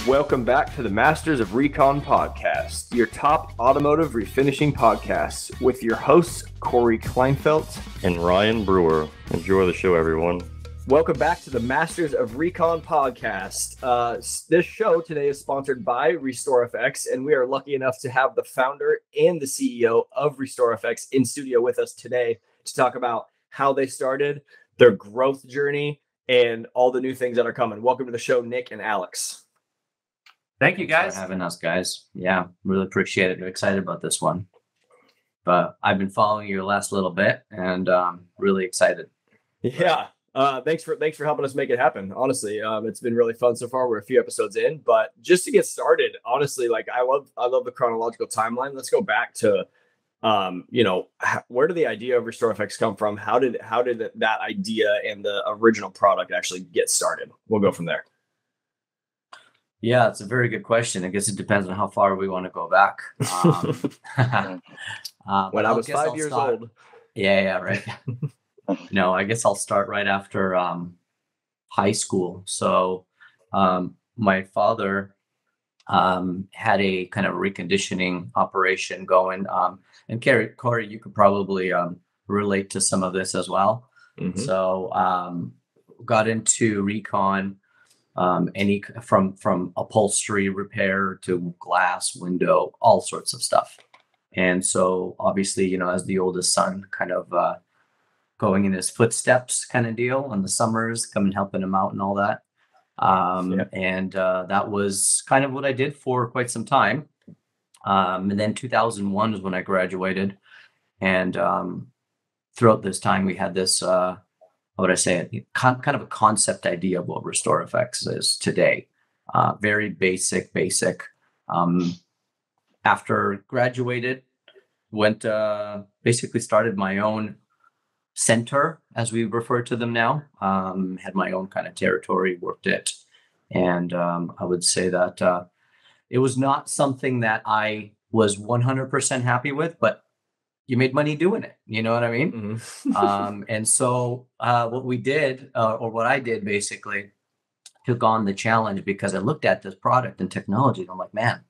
Welcome back to the Masters of Recon podcast, your top automotive refinishing podcast with your hosts, Corey Kleinfeld and Ryan Brewer. Enjoy the show, everyone. Welcome back to the Masters of Recon podcast. This show today is sponsored by RestorFX, and we are lucky enough to have the founder and the CEO of RestorFX in studio with us today to talk about how they started, their growth journey, and all the new things that are coming. Welcome to the show, Nick and Alex. Thank you, guys. Thanks for having us, guys. Yeah, really appreciate it. I'm excited about this one. But I've been following you the last little bit and really excited. Yeah. Thanks for helping us make it happen. Honestly, it's been really fun so far. We're a few episodes in, but just to get started, honestly, like I love the chronological timeline. Let's go back to, where did the idea of RestorFX come from? How did that idea and the original product actually get started? We'll go from there. Yeah, it's a very good question. I guess it depends on how far we want to go back. When I was 5 years old. Yeah, right. No, I guess I'll start right after high school. So my father had a kind of reconditioning operation going. And Corey, you could probably relate to some of this as well. Mm-hmm. So got into Recon. Any from upholstery repair to glass, window, all sorts of stuff. And so obviously, as the oldest son, kind of going in his footsteps kind of deal in the summers, coming helping him out and all that. And that was kind of what I did for quite some time. And then 2001 was when I graduated. And throughout this time, we had this how would I say it? Kind of a concept idea of what RestorFX is today. Very basic. After graduated, basically started my own center, as we refer to them now. Had my own kind of territory, worked it. And I would say that it was not something that I was 100% happy with, but you made money doing it. You know what I mean? Mm-hmm. And so what we did, or what I did basically, took on the challenge because I looked at this product and technology and I'm like, man,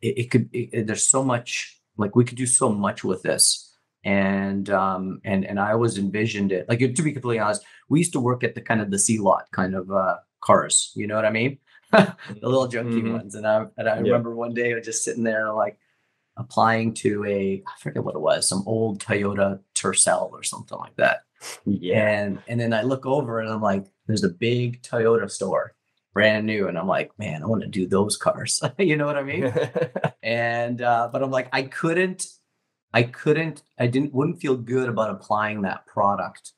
there's so much, like we could do so much with this. And I always envisioned it, like, to be completely honest, we used to work at the kind of the C lot kind of cars, you know what I mean? The little junky ones. And I remember one day I was just sitting there like, applying to I forget what it was, some old Toyota Tercel or something like that. Yeah. And then I look over and I'm like, there's a big Toyota store, brand new. And I'm like, man, I want to do those cars. You know what I mean? And, but I'm like, I wouldn't feel good about applying that product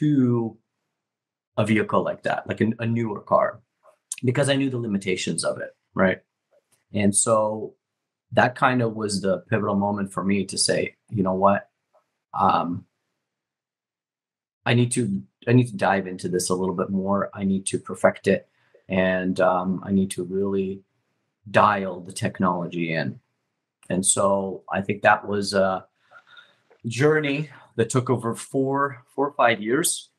to a vehicle like that, like a newer car, because I knew the limitations of it. Right. And so that kind of was the pivotal moment for me to say, you know what, I need to dive into this a little bit more. I need to perfect it, and I need to really dial the technology in. And so I think that was a journey that took over four or 5 years,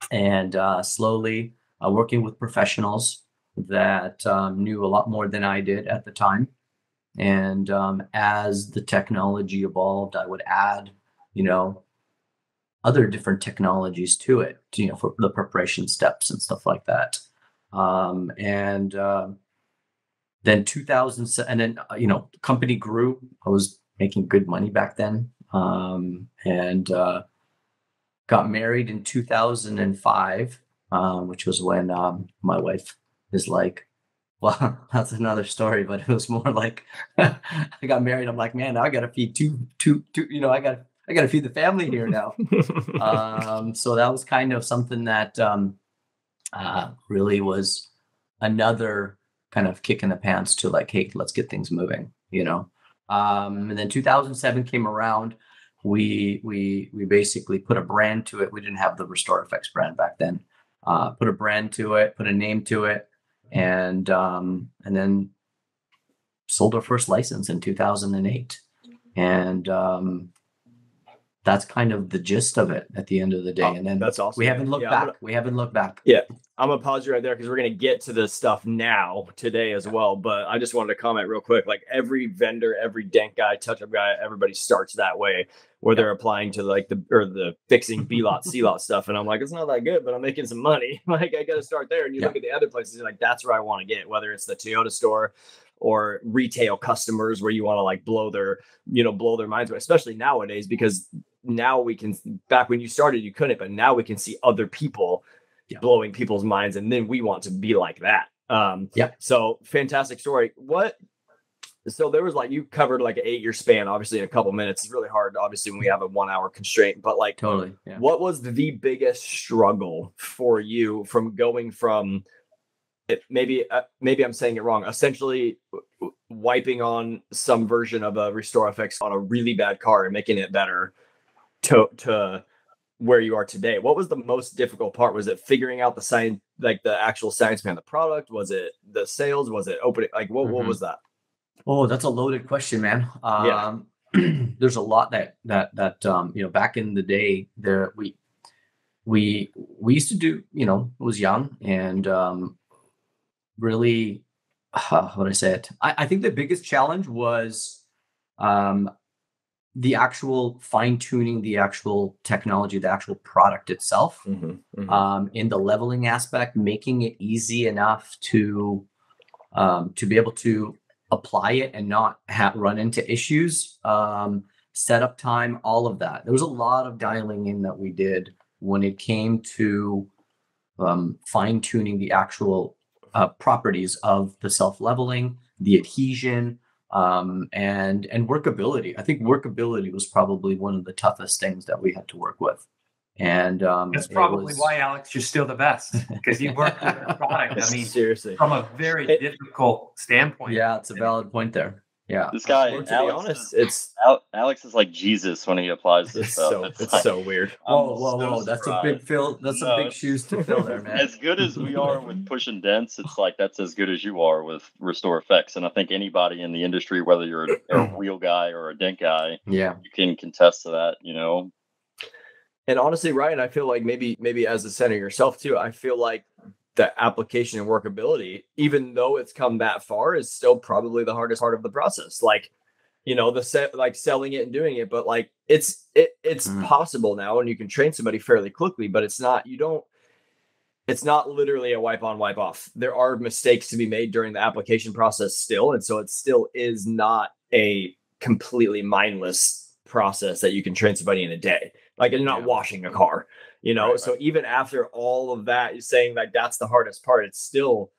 and slowly working with professionals that knew a lot more than I did at the time. And as the technology evolved, I would add, other different technologies to it, for the preparation steps and stuff like that. Then 2007, and then, the company grew. I was making good money back then, and got married in 2005, which was when my wife is like, well, that's another story, but it was more like I got married. I'm like, man, now I got to feed two, I got to feed the family here now. So that was kind of something that really was another kind of kick in the pants to like, hey, let's get things moving, And then 2007 came around. We basically put a brand to it. We didn't have the RestorFX brand back then. Put a brand to it, put a name to it. And then sold our first license in 2008. And that's kind of the gist of it at the end of the day. And then that's awesome. We haven't looked back. We haven't looked back. Yeah. I'm gonna pause you right there because we're gonna get to this stuff now today as well. But I just wanted to comment real quick. Like every vendor, every dent guy, touch-up guy, everybody starts that way, where they're applying to like the fixing B lot, C lot stuff. And I'm like, it's not that good, but I'm making some money. Like I got to start there. And you look at the other places, you're like, that's where I want to get. Whether it's the Toyota store or retail customers, where you want to like blow their minds, especially nowadays, because now we can. Back when you started, you couldn't, but now we can see other people blowing people's minds, and then we want to be like that. So fantastic story. So there was like, you covered like an 8-year span, obviously in a couple minutes. It's really hard, obviously, when we have a 1 hour constraint, but like what was the biggest struggle for you from going from maybe I'm saying it wrong, essentially wiping on some version of a RestorFX on a really bad car and making it better to where you are today? What was the most difficult part? Was it figuring out the science, like the actual science behind the product? Was it the sales? Was it opening? Like what was that? Oh, that's a loaded question, man. There's a lot that back in the day there we used to do, I was young and really, how would I say it? I think the biggest challenge was the actual fine-tuning the actual technology, the actual product itself, in the leveling aspect, making it easy enough to be able to apply it and not run into issues, setup time, all of that. There was a lot of dialing in that we did when it came to fine-tuning the actual properties of the self-leveling, the adhesion, and workability. I think workability was probably one of the toughest things that we had to work with. And that's probably why, Alex, you're still the best, because you work with a product. I mean, seriously, from a very difficult standpoint. Yeah, it's a valid point there. Yeah, this guy, to be honest, Alex is like Jesus when he applies this stuff. It's so weird. Whoa! That's a big fill. That's some big shoes to fill there, man. As good as we are with pushing dents, it's like that's as good as you are with RestorFX. And I think anybody in the industry, whether you're a wheel guy or a dent guy, you can contest to that. And honestly, Ryan, I feel like maybe as a center yourself too, I feel like the application and workability, even though it's come that far, is still probably the hardest part of the process. Like, like selling it and doing it, but like it's possible now, and you can train somebody fairly quickly, but it's not literally a wipe on, wipe off. There are mistakes to be made during the application process still. And so it still is not a completely mindless process that you can train somebody in a day. Like you're not washing a car, Right. So even after all of that, you're saying like that's the hardest part. It's still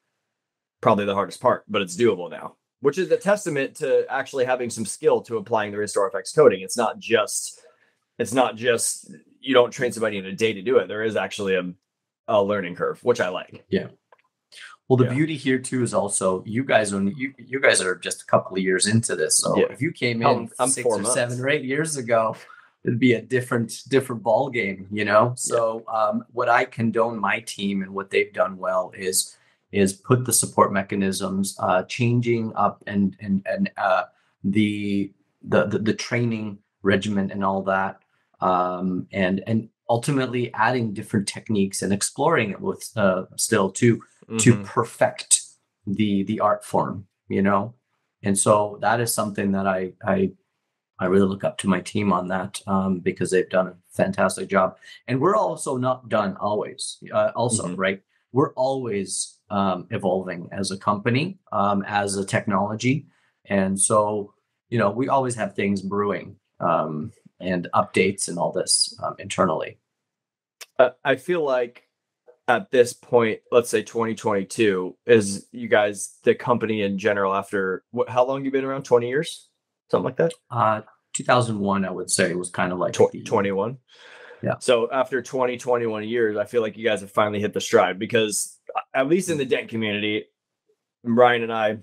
probably the hardest part, but it's doable now, which is a testament to actually having some skill to applying the RestorFX coding. It's not just you don't train somebody in a day to do it. There is actually a learning curve, which I like. Yeah. Well, the beauty here too is also you guys are just a couple of years into this. So if you came in 6 or 7 or 8 years ago, it'd be a different ball game, So what I condone my team and what they've done well is put the support mechanisms, changing up and the training regimen and all that, and ultimately adding different techniques and exploring it with still to perfect the art form, And so that is something that I really look up to my team on that, because they've done a fantastic job. And we're also not done always. Right? We're always evolving as a company, as a technology. And so, we always have things brewing and updates and all this internally. I feel like at this point, let's say 2022, is you guys, the company in general, after how long you been around? 20 years? Something like that? 2001, I would say, was kind of like 21. Yeah. So after 21 years, I feel like you guys have finally hit the stride, because at least in the dent community, Ryan and I,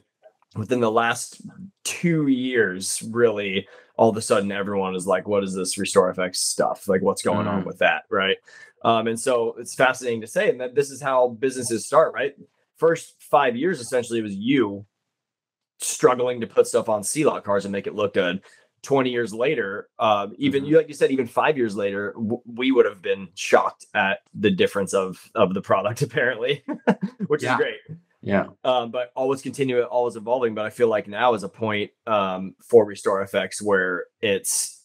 within the last 2 years, really, all of a sudden, everyone is like, what is this RestorFX stuff? Like, what's going on with that? Right. And so it's fascinating to say, and that this is how businesses start, right? First 5 years, essentially, it was you struggling to put stuff on C-Lot cars and make it look good. 20 years later, even like you said, even 5 years later, we would have been shocked at the difference of the product, apparently, which is great. Yeah. But always continue, always evolving. But I feel like now is a point for RestorFX where it's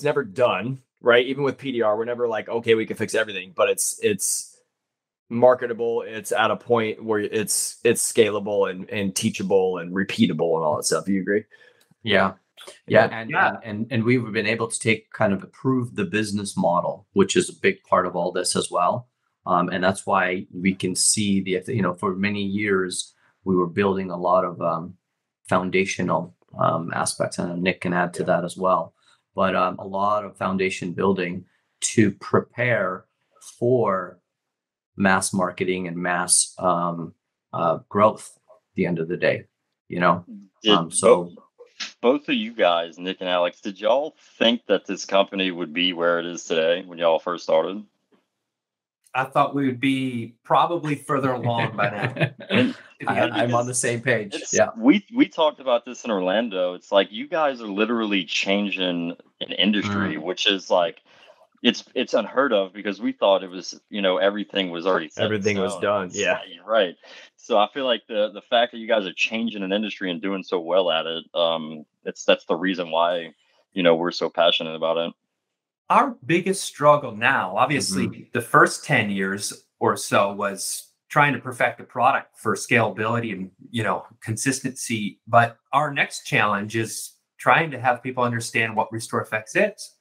never done, right? Even with PDR, we're never like, okay, we can fix everything, but it's marketable. It's at a point where it's scalable and teachable and repeatable and all that stuff. Do you agree? Yeah. And we've been able to improve the business model, which is a big part of all this as well. And that's why we can see for many years, we were building a lot of foundational aspects, and Nick can add to that as well. But a lot of foundation building to prepare for mass marketing and mass growth at the end of the day, Both of you guys, Nick and Alex, did y'all think that this company would be where it is today when y'all first started? I thought we would be probably further along by now. I'm on the same page. We talked about this in Orlando. It's like you guys are literally changing an industry, which is like it's unheard of, because we thought it was, everything was already set. Everything was done. Yeah. Right. So I feel like the fact that you guys are changing an industry and doing so well at it, that's the reason why, we're so passionate about it. Our biggest struggle now, obviously, the first 10 years or so was trying to perfect the product for scalability and, consistency. But our next challenge is trying to have people understand what RestorFX is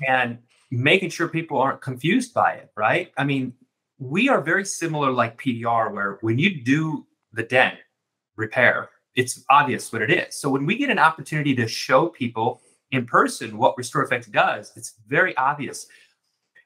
and making sure people aren't confused by it, right? I mean, we are very similar like PDR, where when you do the dent repair, it's obvious what it is. So when we get an opportunity to show people in person what RestorFX does, it's very obvious.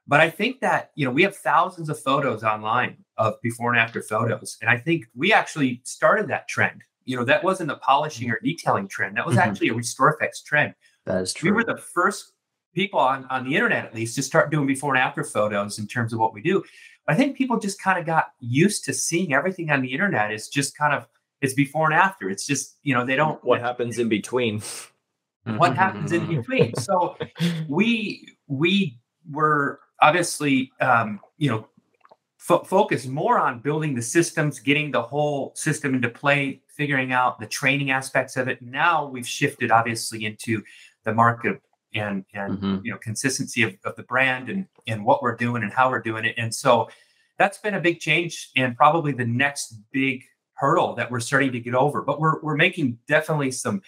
But I think that, we have thousands of photos online of before and after photos. And I think we actually started that trend. That wasn't a polishing or detailing trend. That was actually a RestorFX trend. That is true. We were the first people on the internet, at least, to start doing before and after photos in terms of what we do. But I think people just kind of got used to seeing everything on the internet is just it's before and after. It's just, they don't. What happens in between? What happens in between? So we were obviously, focused more on building the systems, getting the whole system into play, figuring out the training aspects of it. Now we've shifted obviously into the market and consistency of the brand and what we're doing and how we're doing it. And so that's been a big change and probably the next big hurdle that we're starting to get over. But we're making definitely some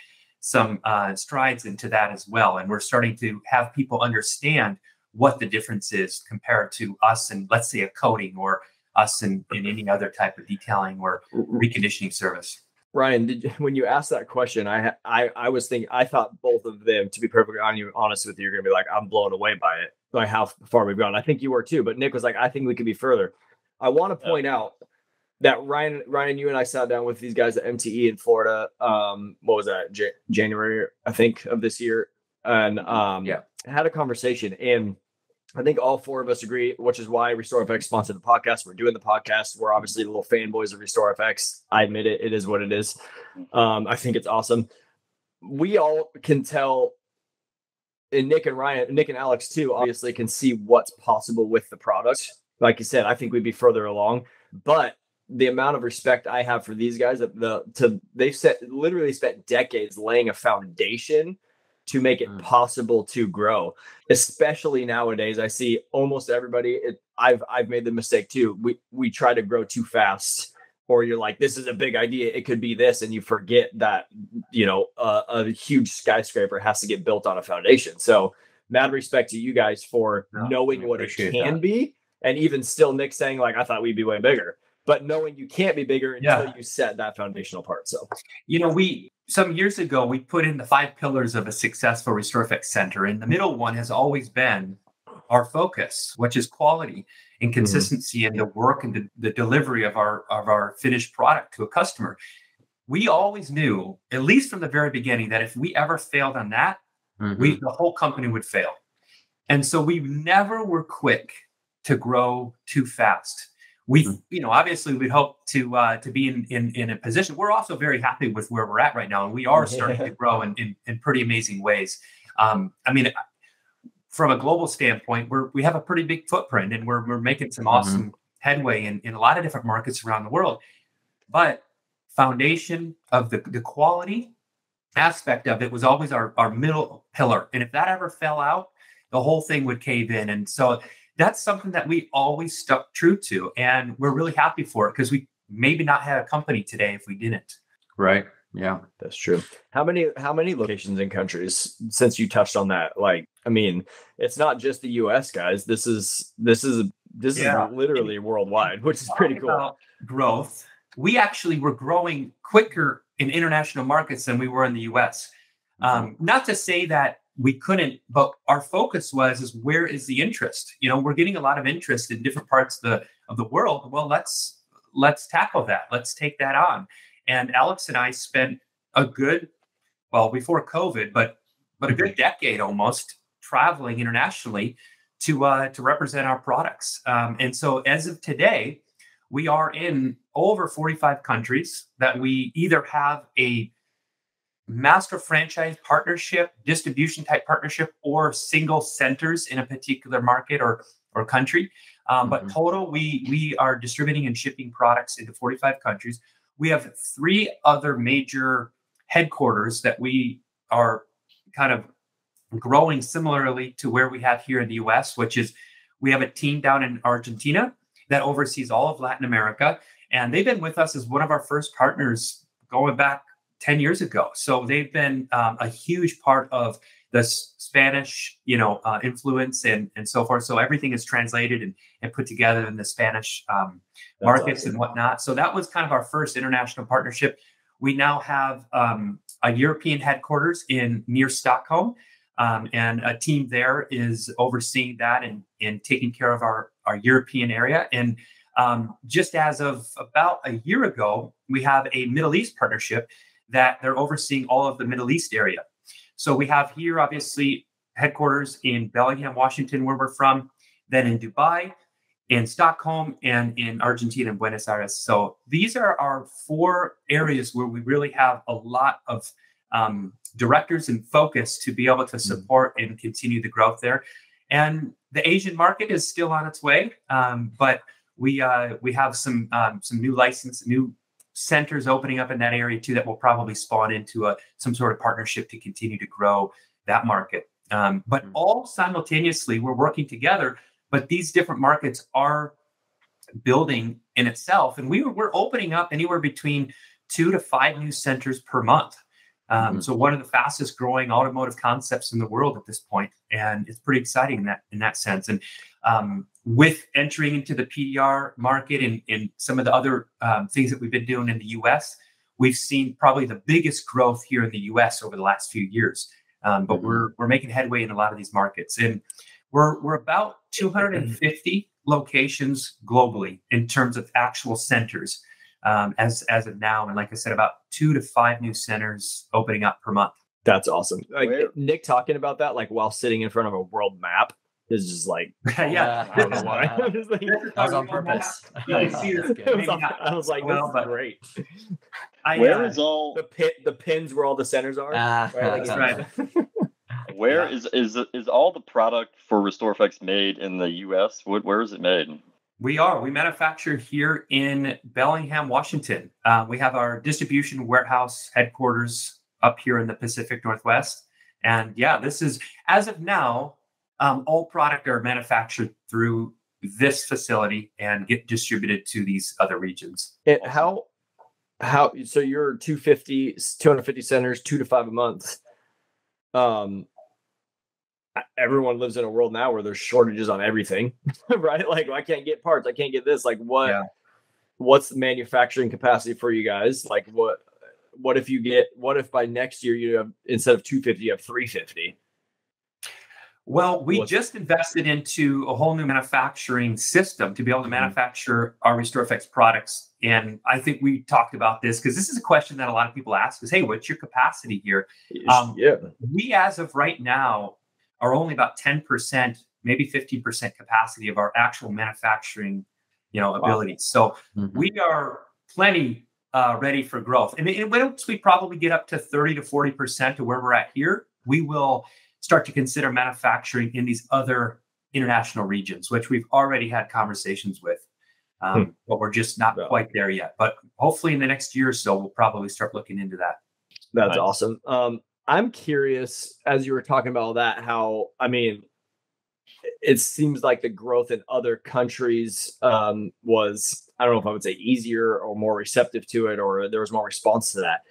strides into that as well. And we're starting to have people understand what the difference is compared to us and, let's say, a coating, or us in any other type of detailing or reconditioning service. Ryan, when you asked that question, I was thinking, I thought both of them, to be perfectly honest with you, you're going to be like, I'm blown away by it, by how far we've gone. I think you were too, but Nick was like, I think we could be further. I want to point out that Ryan, you and I sat down with these guys at MTE in Florida. What was that? January, I think, of this year. And had a conversation. And I think all four of us agree, which is why RestorFX sponsored the podcast. We're doing the podcast. We're obviously little fanboys of RestorFX. I admit it. It is what it is. I think it's awesome. We all can tell, and Nick and Alex too, obviously can see what's possible with the product. Like you said, I think we'd be further along. But the amount of respect I have for these guys, they've literally spent decades laying a foundation to make it possible to grow. Especially nowadays, I see almost everybody. I've made the mistake too. We try to grow too fast, or you're like, this is a big idea, it could be this, and you forget that a huge skyscraper has to get built on a foundation. So, mad respect to you guys for knowing what it can be, and even still, Nick saying like, I thought we'd be way bigger. But knowing you can't be bigger until you set that foundational part. So, some years ago, we put in the 5 pillars of a successful RestorFX center. And the middle one has always been our focus, which is quality and consistency in the work and the delivery of our finished product to a customer. We always knew, at least from the very beginning, that if we ever failed on that, the whole company would fail. And so we never were quick to grow too fast. we, obviously we'd hope to be in a position. We're also very happy with where we're at right now, and we are starting to grow in pretty amazing ways. From a global standpoint, we have a pretty big footprint, and we're making some awesome headway in a lot of different markets around the world. But foundation of the quality aspect of it was always our middle pillar. And if that ever fell out, the whole thing would cave in. And so that's something that we always stuck true to. And we're really happy for it, because we maybe not had a company today if we didn't. Right. Yeah, that's true. How many locations in countries, since you touched on that? Like, I mean, it's not just the US, guys. This is literally worldwide, which is pretty cool. About growth. We actually were growing quicker in international markets than we were in the US. Not to say that we couldn't, but our focus is where is the interest? We're getting a lot of interest in different parts of the world. Well, let's tackle that. Let's take that on. And Alex and I spent before COVID, but a good decade almost traveling internationally to represent our products. And so as of today, we are in over 45 countries that we either have a master franchise partnership, distribution type partnership, or single centers in a particular market or country. But total, we are distributing and shipping products into 45 countries. We have 3 other major headquarters that we are kind of growing similarly to where we have here in the US, which is we have a team down in Argentina that oversees all of Latin America. And they've been with us as one of our first partners going back 10 years ago. So they've been a huge part of the Spanish, influence and so forth. So everything is translated and put together in the Spanish markets and whatnot. So that was kind of our first international partnership. We now have a European headquarters near Stockholm, and a team there is overseeing that and taking care of our European area. And just as of about a year ago, we have a Middle East partnership that they're overseeing all of the Middle East area. So we have here, obviously, headquarters in Bellingham, Washington, where we're from, then in Dubai, in Stockholm, and in Argentina and Buenos Aires. So these are our 4 areas where we really have a lot of directors and focus to be able to support and continue the growth there. And the Asian market is still on its way, but we have some new centers opening up in that area too that will probably spawn into some sort of partnership to continue to grow that market. But all simultaneously, we're working together. But these different markets are building in itself, and we're opening up anywhere between 2 to 5 new centers per month. So one of the fastest growing automotive concepts in the world at this point, and it's pretty exciting in that sense. And with entering into the PDR market and some of the other things that we've been doing in the US, we've seen probably the biggest growth here in the US over the last few years. But we're making headway in a lot of these markets, and we're about 250 locations globally in terms of actual centers as of now. And like I said, about 2 to 5 new centers opening up per month. That's awesome. Like Nick talking about that, like while sitting in front of a world map, is just like, yeah. I don't know why. I'm just like, that was on purpose. I was like, this is great. Where is all the pins where all the centers are? Right? That's right. Where is all the product for RestorFX made in the US? Where is it made? We manufacture here in Bellingham, Washington. We have our distribution warehouse headquarters up here in the Pacific Northwest. And yeah, this is, as of now, all product are manufactured through this facility and get distributed to these other regions. And how so you're 250 centers, 2 to 5 a month. Everyone lives in a world now where there's shortages on everything, right? Like, I can't get parts, I can't get this. Like, what's the manufacturing capacity for you guys? Like, what if by next year you have, instead of 250, you have 350? Well, we just invested into a whole new manufacturing system to be able to manufacture our RestorFX products. And I think we talked about this because this is a question that a lot of people ask is, hey, what's your capacity here? We, as of right now, are only about 10%, maybe 15% capacity of our actual manufacturing abilities. So we are plenty ready for growth. And once we probably get up to 30 to 40% of where we're at here, we will start to consider manufacturing in these other international regions, which we've already had conversations with. But we're just not quite there yet. But hopefully in the next year or so, we'll probably start looking into that. That's awesome. I'm curious, as you were talking about all that, how, it seems like the growth in other countries was, I don't know if I would say easier or more receptive to it, or there was more response to that.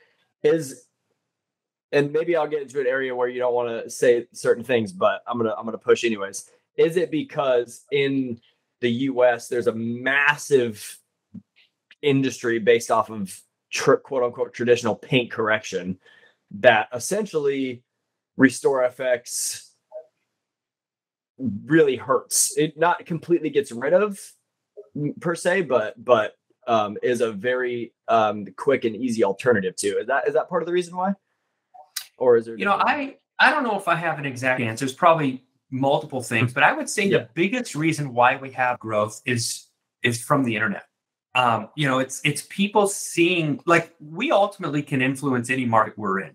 And maybe I'll get into an area where you don't want to say certain things, but I'm gonna push anyways. Is it because in the US there's a massive industry based off of quote unquote traditional paint correction that essentially RestorFX really hurts? It not completely gets rid of per se, but is a very quick and easy alternative to. Is that part of the reason why? Or is there, I don't know if I have an exact answer. There's probably multiple things, but I would say the biggest reason why we have growth is from the internet. It's people seeing, like, we ultimately can influence any market we're in,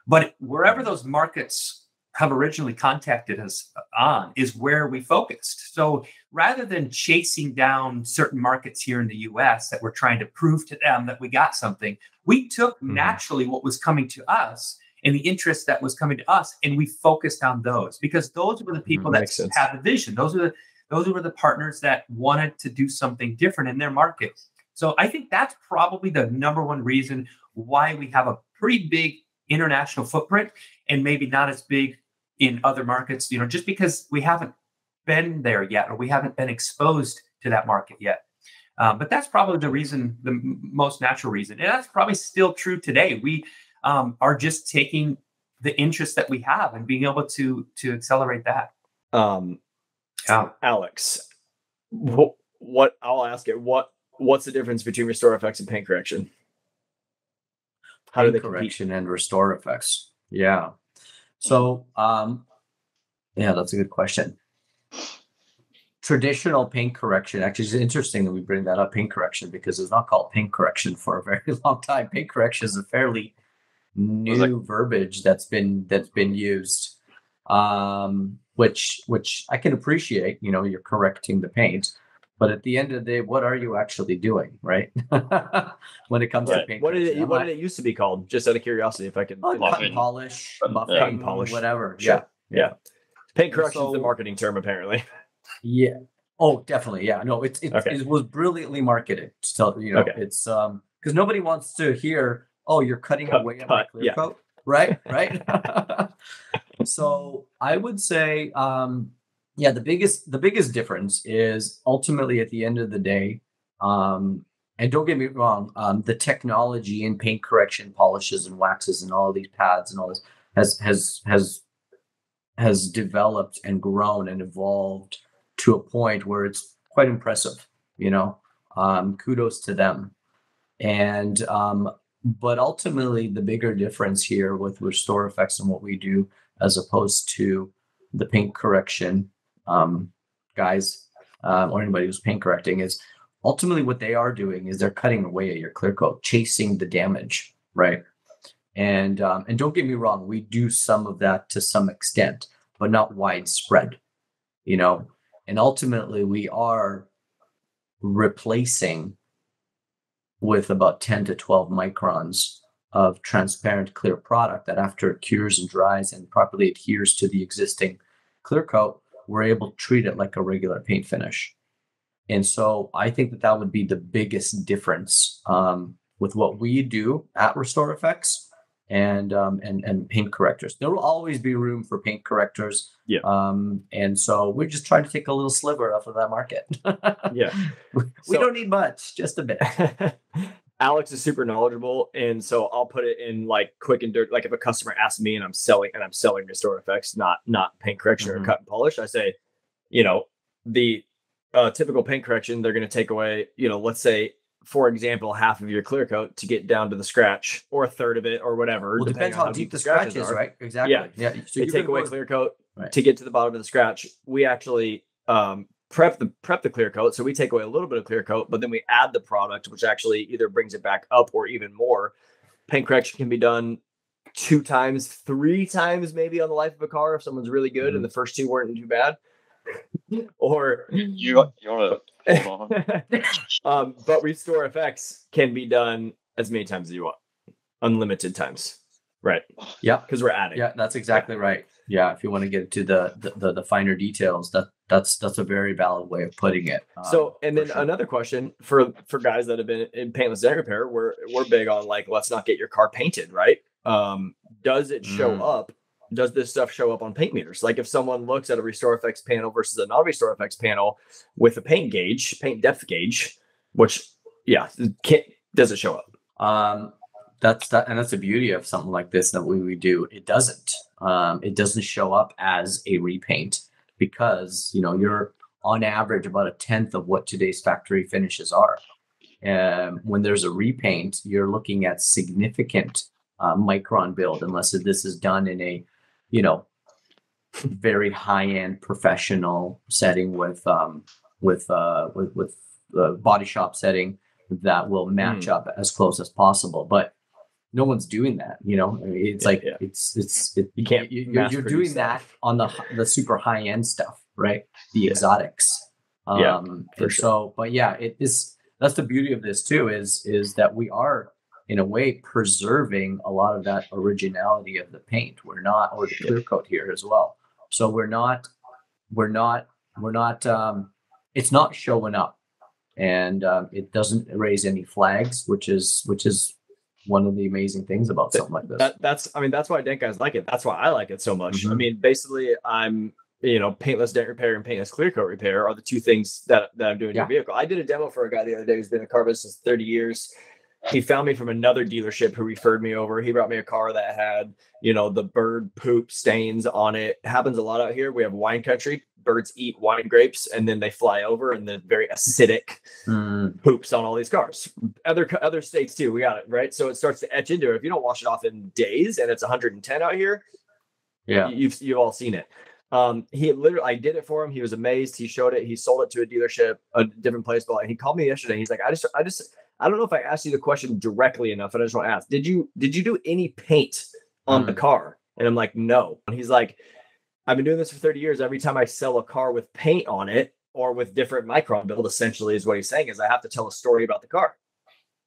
but wherever those markets have originally contacted us on is where we focused. So rather than chasing down certain markets here in the US that we're trying to prove to them that we got something, we took naturally what was coming to us and the interest that was coming to us, and we focused on those because those were the people that had the vision. Those were the partners that wanted to do something different in their market. So I think that's probably the number one reason why we have a pretty big international footprint and maybe not as big in other markets, just because we haven't been there yet, or we haven't been exposed to that market yet. But that's probably the most natural reason. And that's probably still true today. We are just taking the interest that we have and being able to accelerate that. Alex, what I'll ask it, what's the difference between RestorFX and paint correction? How do they compete? Correction and RestorFX. Yeah. So, that's a good question. Traditional paint correction, actually, it's interesting that we bring that up, paint correction, because it's not called paint correction for a very long time. Paint correction is a fairly new verbiage that's been used, which I can appreciate. You're correcting the paint, but at the end of the day, what are you actually doing, right? When it comes to paint, what did it used to be called? Just out of curiosity, if I could. Cut and polish, buffing, cut and polish, whatever. Sure. Yeah. Paint correction is the marketing term, apparently. Yeah. Oh, definitely. Yeah. No, it was brilliantly marketed. So it's because nobody wants to hear, "Oh, you're cutting away at my clear coat," right? Right. So I would say, the biggest difference is ultimately at the end of the day, and don't get me wrong, the technology in paint correction, polishes and waxes and all these pads and all this has developed and grown and evolved to a point where it's quite impressive. Kudos to them. And but ultimately, the bigger difference here with RestorFX and what we do, as opposed to the paint correction guys or anybody who's paint correcting, is ultimately what they are doing is they're cutting away at your clear coat, chasing the damage, right? And don't get me wrong, we do some of that to some extent, but not widespread, And ultimately, we are replacing with about 10 to 12 microns of transparent clear product that, after it cures and dries and properly adheres to the existing clear coat, we're able to treat it like a regular paint finish. And so I think that would be the biggest difference with what we do at RestorFX and paint correctors. There will always be room for paint correctors. Yeah. And so we're just trying to take a little sliver off of that market. Yeah. We don't need much, just a bit. Alex is super knowledgeable, and so I'll put it in like quick and dirt. Like if a customer asks me and I'm selling RestorFX, not paint correction or cut and polish, I say, the typical paint correction, they're going to take away, let's say, for example, half of your clear coat to get down to the scratch, or a third of it, or whatever. Well, depends how deep the scratch is, right? Exactly. Yeah. So you take away clear coat to get to the bottom of the scratch. We actually prep the clear coat. So we take away a little bit of clear coat, but then we add the product, which actually either brings it back up or even more. Paint correction can be done 2 times, 3 times maybe on the life of a car if someone's really good and the first 2 weren't too bad. Or you want to hold on. But RestorFX can be done as many times as you want, unlimited times, right? Yeah, because we're adding. Yeah, that's exactly right. Yeah, if you want to get to the finer details, that's a very valid way of putting it. So, and then another question for guys that have been in paintless dent repair, we're big on like, let's not get your car painted, right? Does it show up? Does this stuff show up on paint meters? Like if someone looks at a RestorFX panel versus a non-RestorFX panel with a paint depth gauge, which does it show up? That's the beauty of something like this that we do. It doesn't show up as a repaint because you're on average about 1/10 of what today's factory finishes are. When there's a repaint, you're looking at significant micron build, unless this is done in a very high-end professional setting with the body shop setting that will match up as close as possible. But no one's doing that. It's you can't. You're doing that on the super high-end stuff, right? The exotics. For sure. But yeah, that's the beauty of this too, is that we are in a way preserving a lot of that originality of the paint. Or the clear coat here as well. So we're not it's not showing up, and it doesn't raise any flags, which is one of the amazing things about something like this. That's why dent guys like it. That's why I like it so much. I mean, basically I'm, paintless dent repair and paintless clear coat repair are the 2 things that I'm doing in your vehicle. I did a demo for a guy the other day who's been in the car business 30 years. He found me from another dealership who referred me over. He brought me a car that had, the bird poop stains on it. It happens a lot out here. We have wine country. Birds eat wine grapes and then they fly over, and then very acidic poops on all these cars. Other states too. We got it, right? So it starts to etch into it. If you don't wash it off in days and it's 110 out here, you've all seen it. I did it for him. He was amazed. He showed it. He sold it to a dealership, a different place. But he called me yesterday. He's like, I don't know if I asked you the question directly enough, and I just want to ask, did you do any paint on the car? And I'm like, no. And he's like, I've been doing this for 30 years. Every time I sell a car with paint on it or with different micron build, essentially is what he's saying, is I have to tell a story about the car.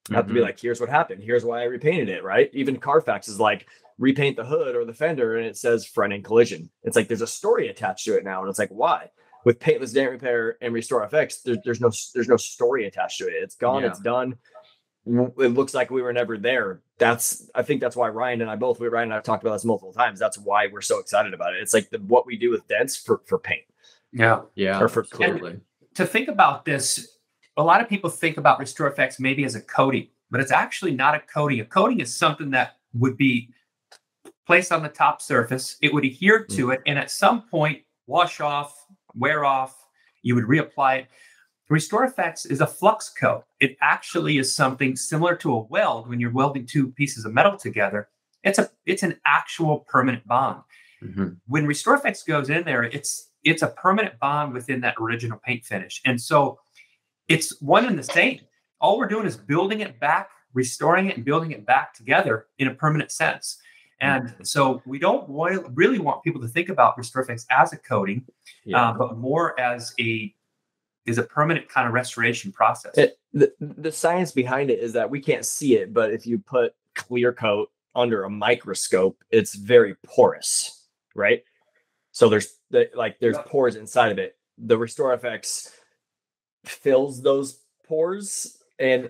I have to be like, here's what happened. Here's why I repainted it, right? Even Carfax is like, repaint the hood or the fender, and it says front end collision. It's like there's a story attached to it now. And it's like, why? With paintless dent repair and RestorFX, there's no story attached to it. It's gone, it's done. It looks like we were never there. I think that's why Ryan and I've talked about this multiple times. That's why we're so excited about it. It's like what we do with dents for paint. Yeah. Or for clearly. To think about this, a lot of people think about RestorFX maybe as a coating, but it's actually not a coating. A coating is something that would be placed on the top surface. It would adhere to it, and at some point wash off, wear off. You would reapply it. RestorFX is a flux coat. It actually is something similar to a weld. When you're welding 2 pieces of metal together, it's an actual permanent bond. When RestorFX goes in there, it's a permanent bond within that original paint finish. And so it's one and the same. All we're doing is building it back, restoring it, and building it back together in a permanent sense. And so we don't really want people to think about RestorFX as a coating, but more as a permanent kind of restoration process. The science behind it is that we can't see it, but if you put clear coat under a microscope, it's very porous, right? So there's pores inside of it. The RestorFX fills those pores and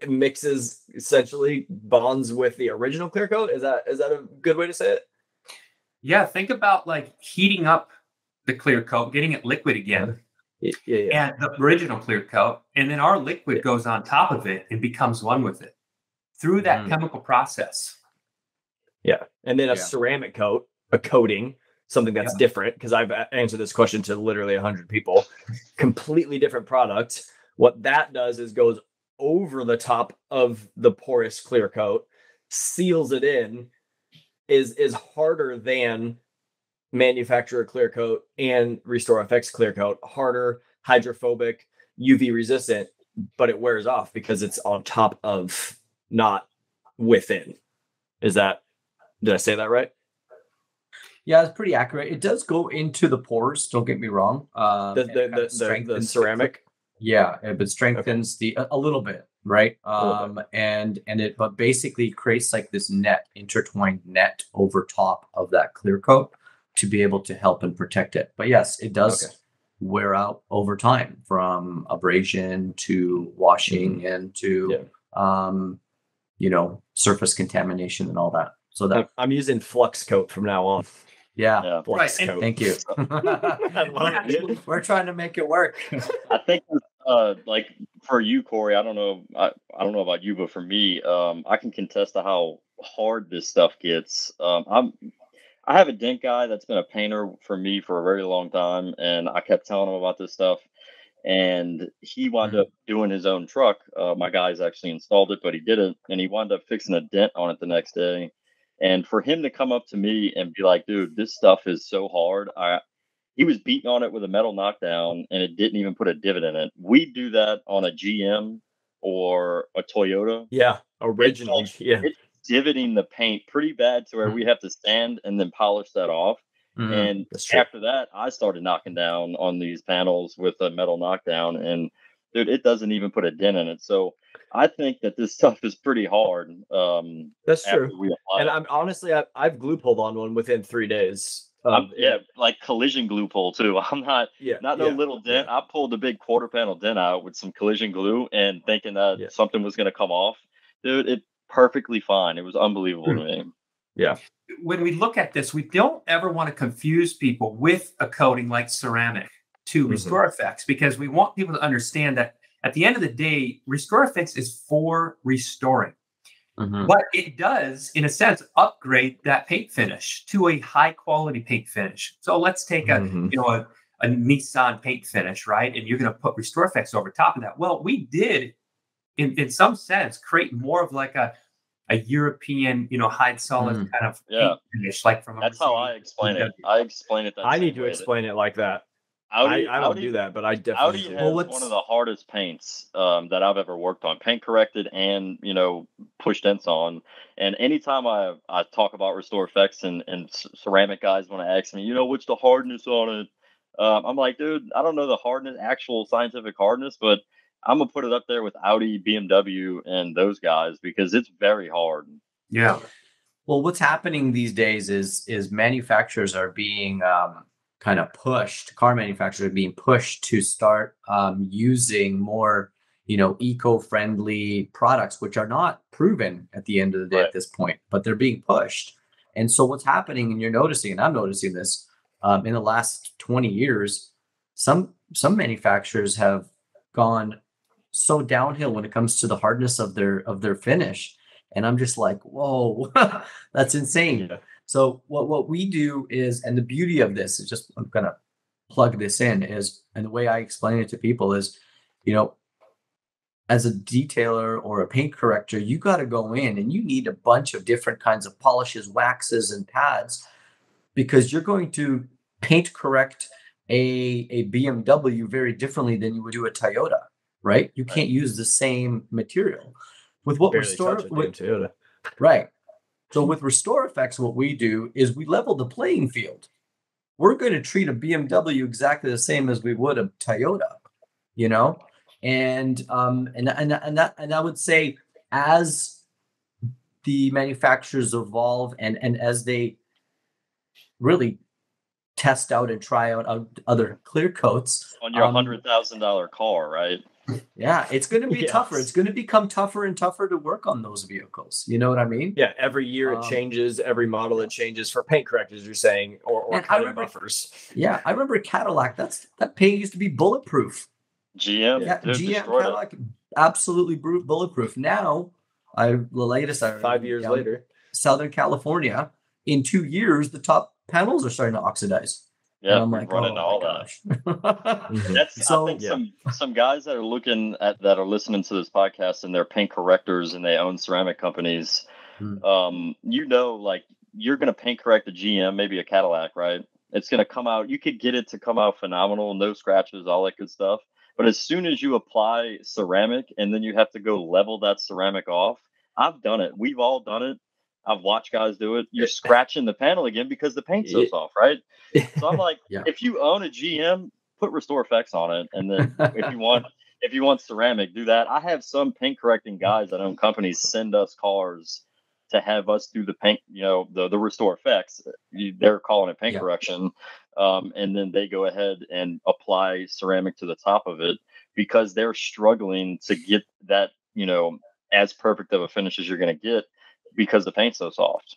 mixes, essentially bonds with the original clear coat. Is that a good way to say it? Yeah, think about like heating up the clear coat, getting it liquid again. And the original clear coat, and then our liquid goes on top of it and becomes one with it through that chemical process. Yeah, and then a ceramic coat, a coating, something that's different, because I've answered this question to literally 100 people. Completely different product. What that does is goes over the top of the porous clear coat, seals it in, is harder than manufacturer clear coat and RestorFX clear coat, harder hydrophobic, UV resistant, but it wears off because it's on top of, not within. Did I say that right? Yeah, it's pretty accurate. It does go into the pores. Don't get me wrong. The ceramic. Yeah, but strengthens a little bit, right? But basically creates like this intertwined net over top of that clear coat to be able to help and protect it. But yes, it does wear out over time, from abrasion to washing and to surface contamination and all that. So that I'm using Flux Coat from now on. Yeah. Flux Coat. Thank you. We're trying to make it work. I think like for you, Corey, I don't know about you, but for me, I can contest to how hard this stuff gets. I have a dent guy that's been a painter for me for a very long time, and I kept telling him about this stuff, and he wound up doing his own truck. My guys actually installed it, but he didn't, and he wound up fixing a dent on it the next day. And for him to come up to me and be like, dude, this stuff is so hard. He was beating on it with a metal knockdown, and it didn't even put a divot in it. We do that on a GM or a Toyota. Yeah, original. It's divoting the paint pretty bad to where we have to sand and then polish that off. And after that, I started knocking down on these panels with a metal knockdown, and dude, it doesn't even put a dent in it. So I think that this stuff is pretty hard. That's true. And I'm honestly, I've glue pulled on one within 3 days. Like collision glue pull too. I'm not no little dent. I pulled a big quarter panel dent out with some collision glue and thinking that something was going to come off. Dude, it perfectly fine. It was unbelievable to me. Yeah. When we look at this, we don't ever want to confuse people with a coating like ceramic to RestorFX, because we want people to understand that at the end of the day, RestorFX is for restoring. But it does, in a sense, upgrade that paint finish to a high quality paint finish. So let's take a Nissan paint finish, right? And you're going to put RestorFX over top of that. Well, we did, in some sense, create more of like a European, hide solid kind of paint finish, like from. That's how I explain it. I explain it. I need to explain it like that. I don't do that, but I definitely do. Audi has one of the hardest paints that I've ever worked on, paint corrected and, pushed dents on. And anytime I talk about RestorFX and ceramic guys want to ask me, what's the hardness on it? I'm like, dude, I don't know the hardness, actual scientific hardness, but I'm going to put it up there with Audi, BMW, and those guys because it's very hard. Yeah. Well, what's happening these days is manufacturers are being kind of pushed, car manufacturers are being pushed to start using more, eco-friendly products, which are not proven at the end of the day at this point, but they're being pushed. And so what's happening, and you're noticing, and I'm noticing this in the last 20 years, some manufacturers have gone so downhill when it comes to the hardness of their finish. And I'm just like, whoa, that's insane. Yeah. So what we do is, and the beauty of this is just, I'm going to plug this in, is, and the way I explain it to people is, as a detailer or a paint corrector, you got to go in and you need a bunch of different kinds of polishes, waxes, and pads, because you're going to paint correct a BMW very differently than you would do a Toyota, right? You can't use the same material. With what Toyota. Right. So with RestorFX, what we do is we level the playing field. We're going to treat a BMW exactly the same as we would a Toyota, and I would say as the manufacturers evolve and as they really test out and try out other clear coats on your $100,000 car, right? Yeah, it's going to be tougher. It's going to become tougher and tougher to work on those vehicles. You know what I mean? Yeah, every year it changes. Every model it changes for paint correctors, you're saying, or color buffers. Yeah, I remember Cadillac. That paint used to be bulletproof. GM, GM Cadillac, absolutely bulletproof. Now, the latest 5 years later, Southern California, in 2 years, the top panels are starting to oxidize. Yeah, I'm like, running all that. That's so. I think some guys that are listening to this podcast and they're paint correctors and they own ceramic companies. Like you're going to paint correct a GM, maybe a Cadillac, right? It's going to come out. You could get it to come out phenomenal, no scratches, all that good stuff. But as soon as you apply ceramic and then you have to go level that ceramic off, I've done it. We've all done it. I've watched guys do it. You're scratching the panel again because the paint's so soft, right? So I'm like, if you own a GM, put RestorFX on it, and then if you want ceramic, do that. I have some paint correcting guys that own companies send us cars to have us do the paint, the RestorFX. They're calling it paint correction, and then they go ahead and apply ceramic to the top of it because they're struggling to get that, as perfect of a finish as you're going to get because the paint's so soft.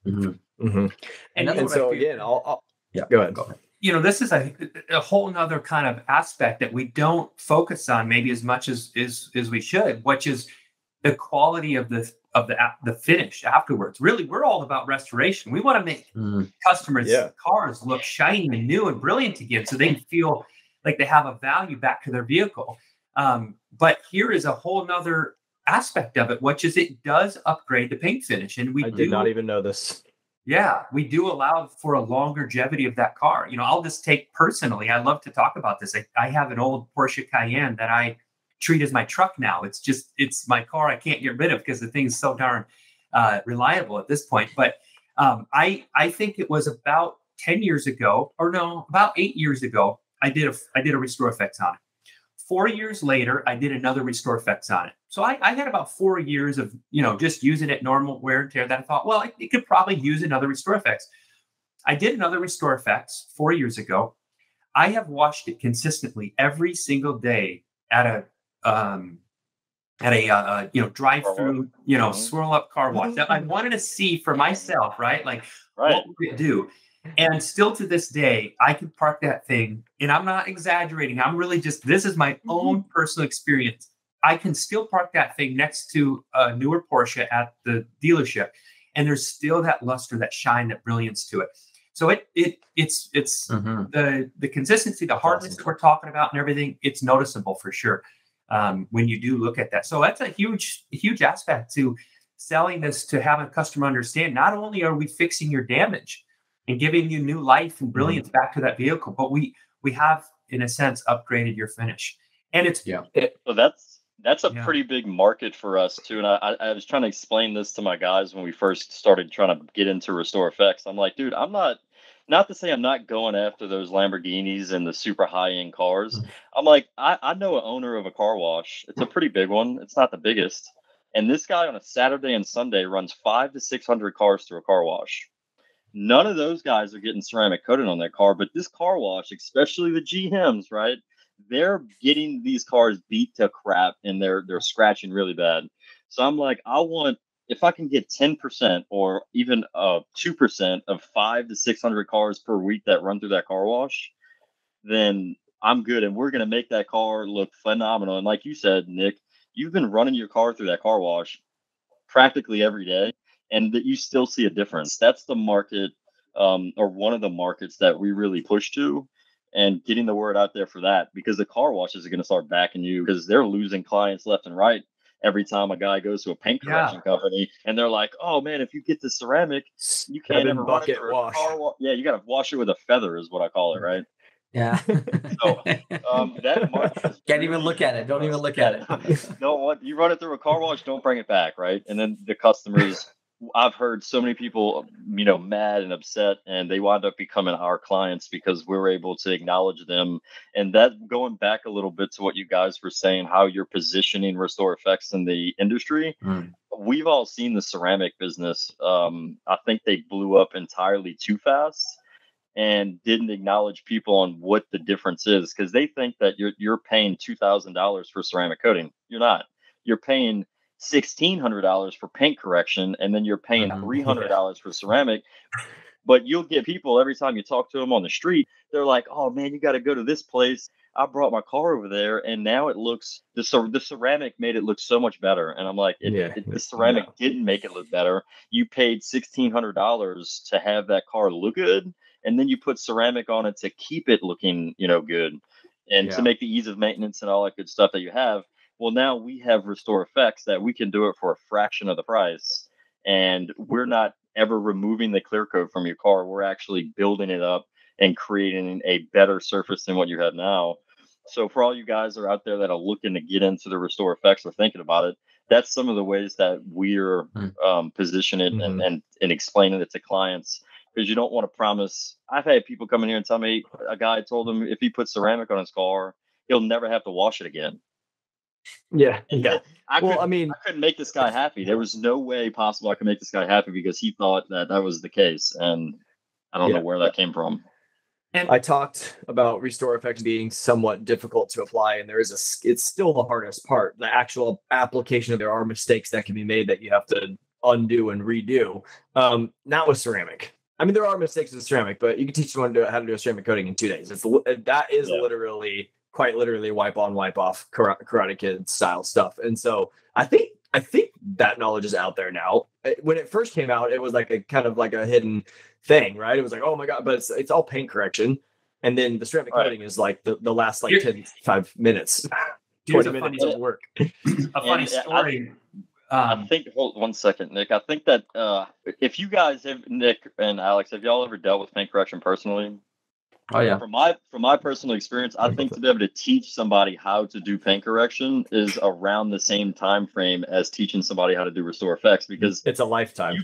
Mm-hmm. Mm-hmm. And so again, I'll go ahead. This is a whole nother kind of aspect that we don't focus on maybe as much as we should, which is the quality of the finish afterwards. Really, we're all about restoration. We want to make customers' cars look shiny and new and brilliant again, so they feel like they have a value back to their vehicle. But here is a whole nother aspect of it, which is it does upgrade the paint finish, and I did not even know this. Yeah, we do allow for a longer longevity of that car. I'll just take personally, I love to talk about this. I have an old Porsche Cayenne that I treat as my truck now. It's my car I can't get rid of because the thing's so darn reliable at this point. But I think it was about 10 years ago, or no, about 8 years ago, I did a RestorFX on it. 4 years later, I did another RestorFX on it. So I had about 4 years of, just using it normal wear and tear that I thought, well, it could probably use another RestorFX. I did another RestorFX 4 years ago. I have washed it consistently every single day at a drive-through, swirl up car wash. That I wanted to see for myself, right? What would it do? And still to this day, I can park that thing, and I'm not exaggerating. I'm really this is my own personal experience. I can still park that thing next to a newer Porsche at the dealership, and there's still that luster, that shine, that brilliance to it. So it's the consistency, the hardness that we're talking about and everything, it's noticeable for sure when you do look at that. So that's a huge aspect to selling this, to have a customer understand, not only are we fixing your damage and giving you new life and brilliance back to that vehicle, but we have, in a sense, upgraded your finish. And it's so that's a pretty big market for us too. And I was trying to explain this to my guys when we first started trying to get into RestorFX. I'm like, dude, I'm not to say I'm not going after those Lamborghinis and the super high-end cars. I'm like, I know an owner of a car wash. It's a pretty big one. It's not the biggest. And this guy on a Saturday and Sunday runs 500 to 600 cars through a car wash. None of those guys are getting ceramic coating on their car, but this car wash, especially the GMs, right? They're getting these cars beat to crap and they're scratching really bad. So I'm like, if I can get 10% or even 2% of 500 to 600 cars per week that run through that car wash, then I'm good. And we're going to make that car look phenomenal. And like you said, Nick, you've been running your car through that car wash practically every day, and that you still see a difference. That's the market, or one of the markets that we really push to, and getting the word out there for that, because the car washes are going to start backing you because they're losing clients left and right. Every time a guy goes to a paint correction company and they're like, oh man, if you get the ceramic, you can't ever run it through a car wash. Yeah, you got to wash it with a feather is what I call it, right? Yeah. So that market can't even look at it. Don't even look at it. No, what you run it through a car wash, don't bring it back, right? And then the customers, I've heard so many people, mad and upset, and they wind up becoming our clients because we're able to acknowledge them. And that, going back a little bit to what you guys were saying, how you're positioning RestorFX in the industry. We've all seen the ceramic business. I think they blew up entirely too fast and didn't acknowledge people on what the difference is, because they think that you're paying $2,000 for ceramic coating. You're not. You're paying $1,600 for paint correction, and then you're paying $300 for ceramic. But you'll get people every time you talk to them on the street, they're like, oh man, you got to go to this place. I brought my car over there, and now it looks, the ceramic made it look so much better. And I'm like, the ceramic didn't make it look better. You paid $1,600 to have that car look good, and then you put ceramic on it to keep it looking, good, and to make the ease of maintenance and all that good stuff that you have. Well, now we have RestorFX that we can do it for a fraction of the price, and we're not ever removing the clear coat from your car. We're actually building it up and creating a better surface than what you have now. So for all you guys that are out there that are looking to get into the RestorFX or thinking about it, that's some of the ways that we're positioning it and explaining it to clients. Because you don't want to promise. I've had people come in here and tell me, a guy told him if he puts ceramic on his car, he'll never have to wash it again. Yeah. I couldn't make this guy happy. There was no way possible I could make this guy happy because he thought that was the case. And I don't know where that came from. And I talked about RestorFX being somewhat difficult to apply, and it's still the hardest part. The actual application, there are mistakes that can be made that you have to undo and redo. Not with ceramic. I mean, there are mistakes with ceramic, but you can teach someone how to do a ceramic coating in 2 days. That is literally, quite literally, wipe on, wipe off Karate Kid style stuff. And so I think that knowledge is out there now. When it first came out, it was like a kind of like a hidden thing, right? It was like, oh my god, but it's all paint correction, and then the ceramic coating is like the last like 5 minutes, 20 minutes of work. A funny story. I think, hold 1 second, Nick. I think that if you guys have, Nick and Alex, have y'all ever dealt with paint correction personally? Oh yeah. From my personal experience, I think to be able to teach somebody how to do paint correction is around the same time frame as teaching somebody how to do RestorFX, because it's a lifetime.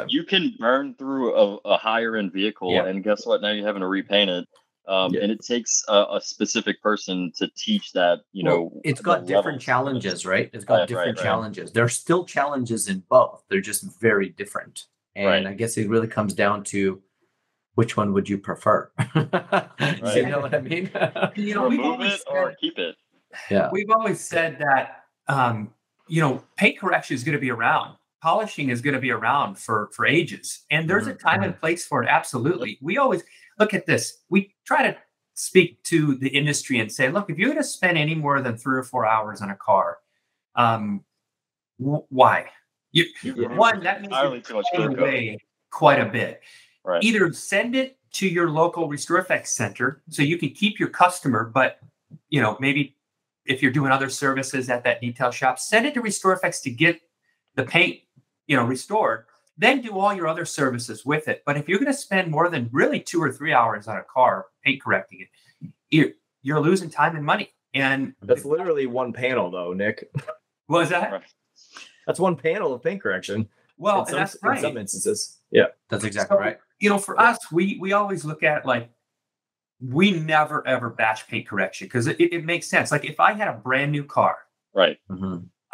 You can burn through a higher end vehicle, and guess what? Now you're having to repaint it. And it takes a specific person to teach that, it's got different challenges, right? It's got different challenges. There's still challenges in both. They're just very different. And I guess it really comes down to which one would you prefer? You know what I mean? Remove it or keep it. Yeah. We've always said that, paint correction is going to be around. Polishing is going to be around for ages. And there's a time and place for it. Absolutely. We always look at this. We try to speak to the industry and say, look, if you're going to spend any more than 3 or 4 hours on a car, why? One, that means you're paying away quite a bit. Right. Either send it to your local RestorFX center so you can keep your customer, but maybe if you're doing other services at that detail shop, send it to RestorFX to get the paint, restored. Then do all your other services with it. But if you're going to spend more than really 2 or 3 hours on a car paint correcting it, you're losing time and money. And that's literally one panel, though, Nick. What was that? That's one panel of paint correction. Well, that's right. In some instances. Yeah, that's exactly right. For us, we always look at like, we never ever batch paint correction because it makes sense. Like if I had a brand new car, right,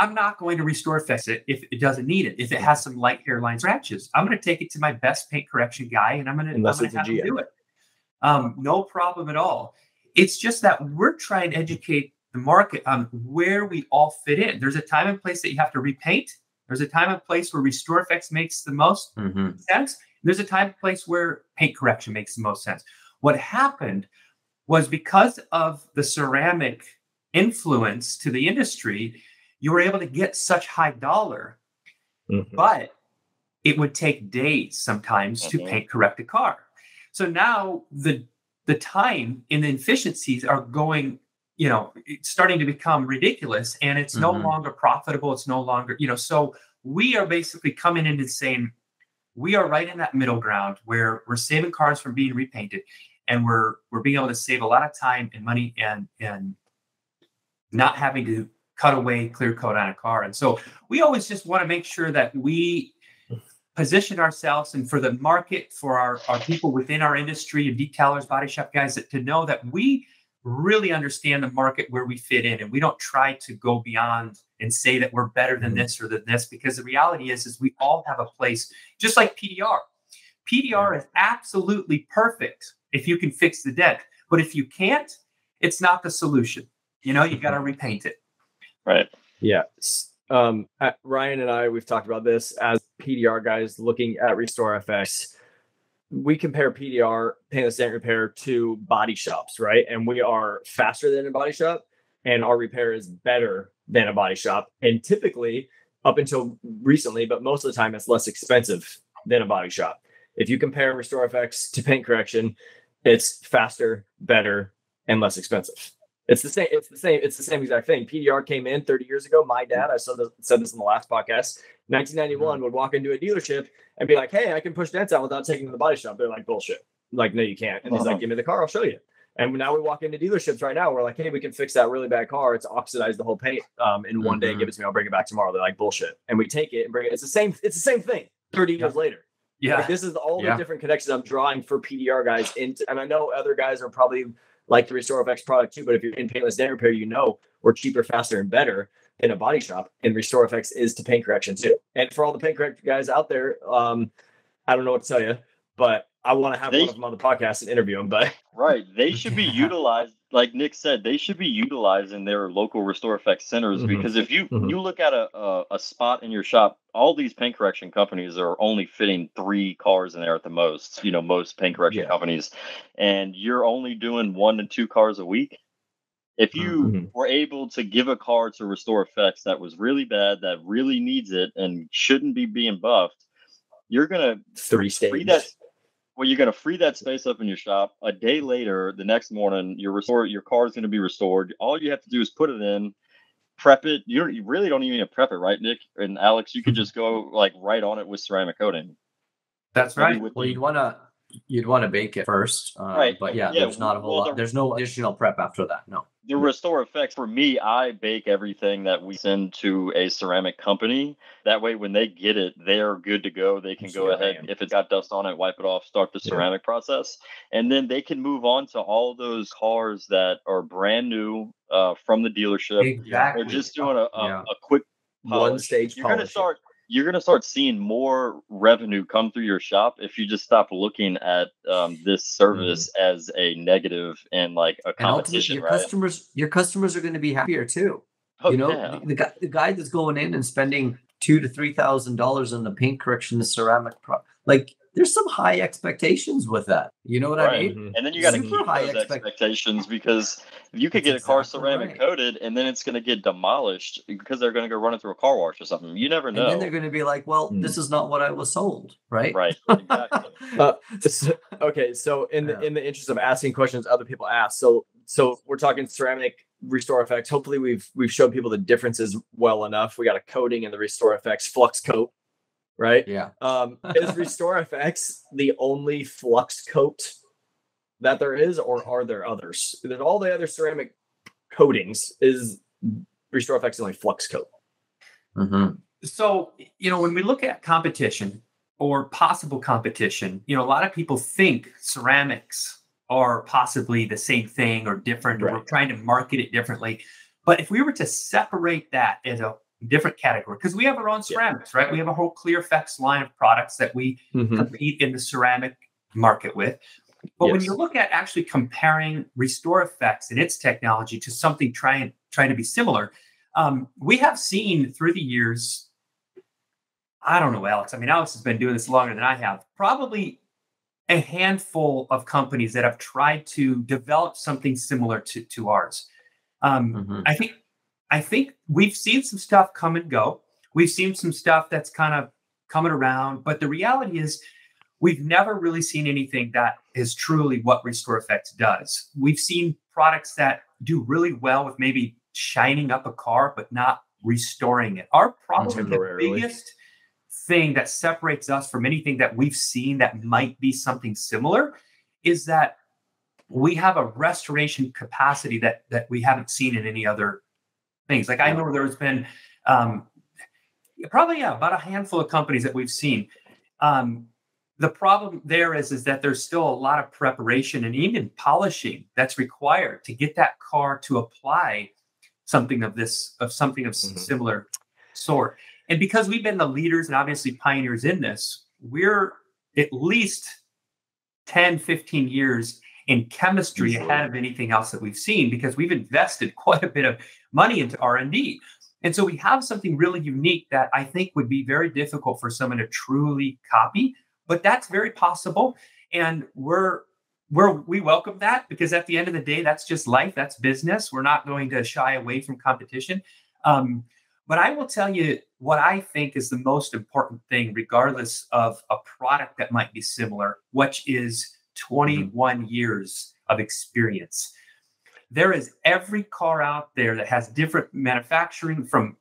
I'm not going to RestorFX it if it doesn't need it. If it has some light hairline scratches, I'm going to take it to my best paint correction guy and I'm going to have him do it. No problem at all. It's just that we're trying to educate the market on where we all fit in. There's a time and place that you have to repaint. There's a time and place where RestorFX makes the most sense. There's a time and place where paint correction makes the most sense. What happened was because of the ceramic influence to the industry, you were able to get such high dollar, but it would take days sometimes to paint correct a car. So now the time and the efficiencies are going, it's starting to become ridiculous and it's no longer profitable. It's no longer, so we are basically coming in and saying, we are right in that middle ground where we're saving cars from being repainted and we're being able to save a lot of time and money and not having to cut away clear coat on a car. And so we always just want to make sure that we position ourselves and for the market, for our people within our industry and detailers, body shop guys, to know that we really understand the market where we fit in. And we don't try to go beyond and say that we're better than this or than this, because the reality is we all have a place, just like PDR. PDR is absolutely perfect if you can fix the dent. But if you can't, it's not the solution. You got to repaint it. Right. Yeah. Ryan and I, we've talked about this as PDR guys looking at RestorFX. We compare PDR, paintless dent repair, to body shops, right? And we are faster than a body shop, and our repair is better than a body shop. And typically, up until recently, but most of the time, it's less expensive than a body shop. If you compare RestorFX to paint correction, it's faster, better, and less expensive. It's the same exact thing. PDR came in 30 years ago. My dad, I said this in the last podcast, 1991, would walk into a dealership and be like, hey, I can push dents out without taking them to the body shop. They're like, bullshit. Like, no, you can't. And he's like, give me the car, I'll show you. And now we walk into dealerships right now. We're like, hey, we can fix that really bad car. It's oxidized the whole paint in one day. Give it to me. I'll bring it back tomorrow. They're like, bullshit. And we take it and bring it. It's the same thing 30 years later. Yeah. Like, this is all the different connections I'm drawing for PDR guys into. And I know other guys are probably like the RestorFX product too, but if you're in paintless dent repair, we're cheaper, faster, and better in a body shop. And RestorFX is to paint correction too. And for all the paint correction guys out there, I don't know what to tell you, but I want to have one of them on the podcast and interview them. But right, they should be utilized, like Nick said, they should be utilized in their local RestorFX centers, because if you look at a spot in your shop, all these paint correction companies are only fitting 3 cars in there at the most. Most paint correction companies, and you're only doing 1 to 2 cars a week. If you were able to give a car to RestorFX that was really bad, that really needs it and shouldn't be being buffed, you're gonna free that space up in your shop. A day later, the next morning, your car is going to be restored. All you have to do is put it in, prep it. You really don't even need to prep it, right, Nick and Alex? You could just go like right on it with ceramic coating. That's right. Well, you'd want to bake it first, right? But there's not a whole lot. There's no additional prep after that. No. The RestorFX, for me, I bake everything that we send to a ceramic company. That way, when they get it, they're good to go. They can go ahead, if it's got dust on it, wipe it off, start the ceramic process. And then they can move on to all those cars that are brand new from the dealership. Exactly. They're just doing a quick polish. One-stage polish. You're going to start seeing more revenue come through your shop if you just stop looking at this service as a negative and like a competition. And your customers are going to be happier too. The guy that's going in and spending $2,000 to $3,000 on the paint correction, the ceramic there's some high expectations with that. You know what I mean? And then you got to keep those expectations, because you could get a car ceramic coated and then it's going to get demolished because they're going to go run it through a car wash or something. You never know. And then they're going to be like, well, this is not what I was sold. Right. Right. Exactly. Okay. So in the interest of asking questions other people ask, so we're talking ceramic RestorFX. Hopefully we've showed people the differences well enough. We got a coating in the RestorFX flux coat. Right? Yeah. Is RestorFX the only flux coat that there is, or are there others? There's all the other ceramic coatings. Is RestorFX the only flux coat? So, when we look at competition or possible competition, a lot of people think ceramics are possibly the same thing or different, or we're trying to market it differently. But if we were to separate that as a different category, because we have our own ceramics, right? We have a whole ClearFX line of products that we compete in the ceramic market with. But when you look at actually comparing RestorFX and its technology to something trying to be similar, we have seen through the years, I don't know, Alex. I mean, Alex has been doing this longer than I have. Probably a handful of companies that have tried to develop something similar to ours. I think we've seen some stuff come and go. We've seen some stuff that's kind of coming around. But the reality is we've never really seen anything that is truly what RestorFX does. We've seen products that do really well with maybe shining up a car, but not restoring it. Our probably the biggest thing that separates us from anything that we've seen that might be something similar is that we have a restoration capacity that we haven't seen in any other things. Like I know there's been probably about a handful of companies that we've seen. The problem there is that there's still a lot of preparation and even polishing that's required to get that car to apply something of similar sort. And because we've been the leaders and obviously pioneers in this, we're at least 10, 15 years in chemistry ahead of anything else that we've seen, because we've invested quite a bit of money into R&D. And so we have something really unique that I think would be very difficult for someone to truly copy, but that's very possible. And we welcome that, because at the end of the day, that's just life. That's business. We're not going to shy away from competition. But I will tell you what I think is the most important thing, regardless of a product that might be similar, which is 21 years of experience. There is every car out there that has different manufacturing, from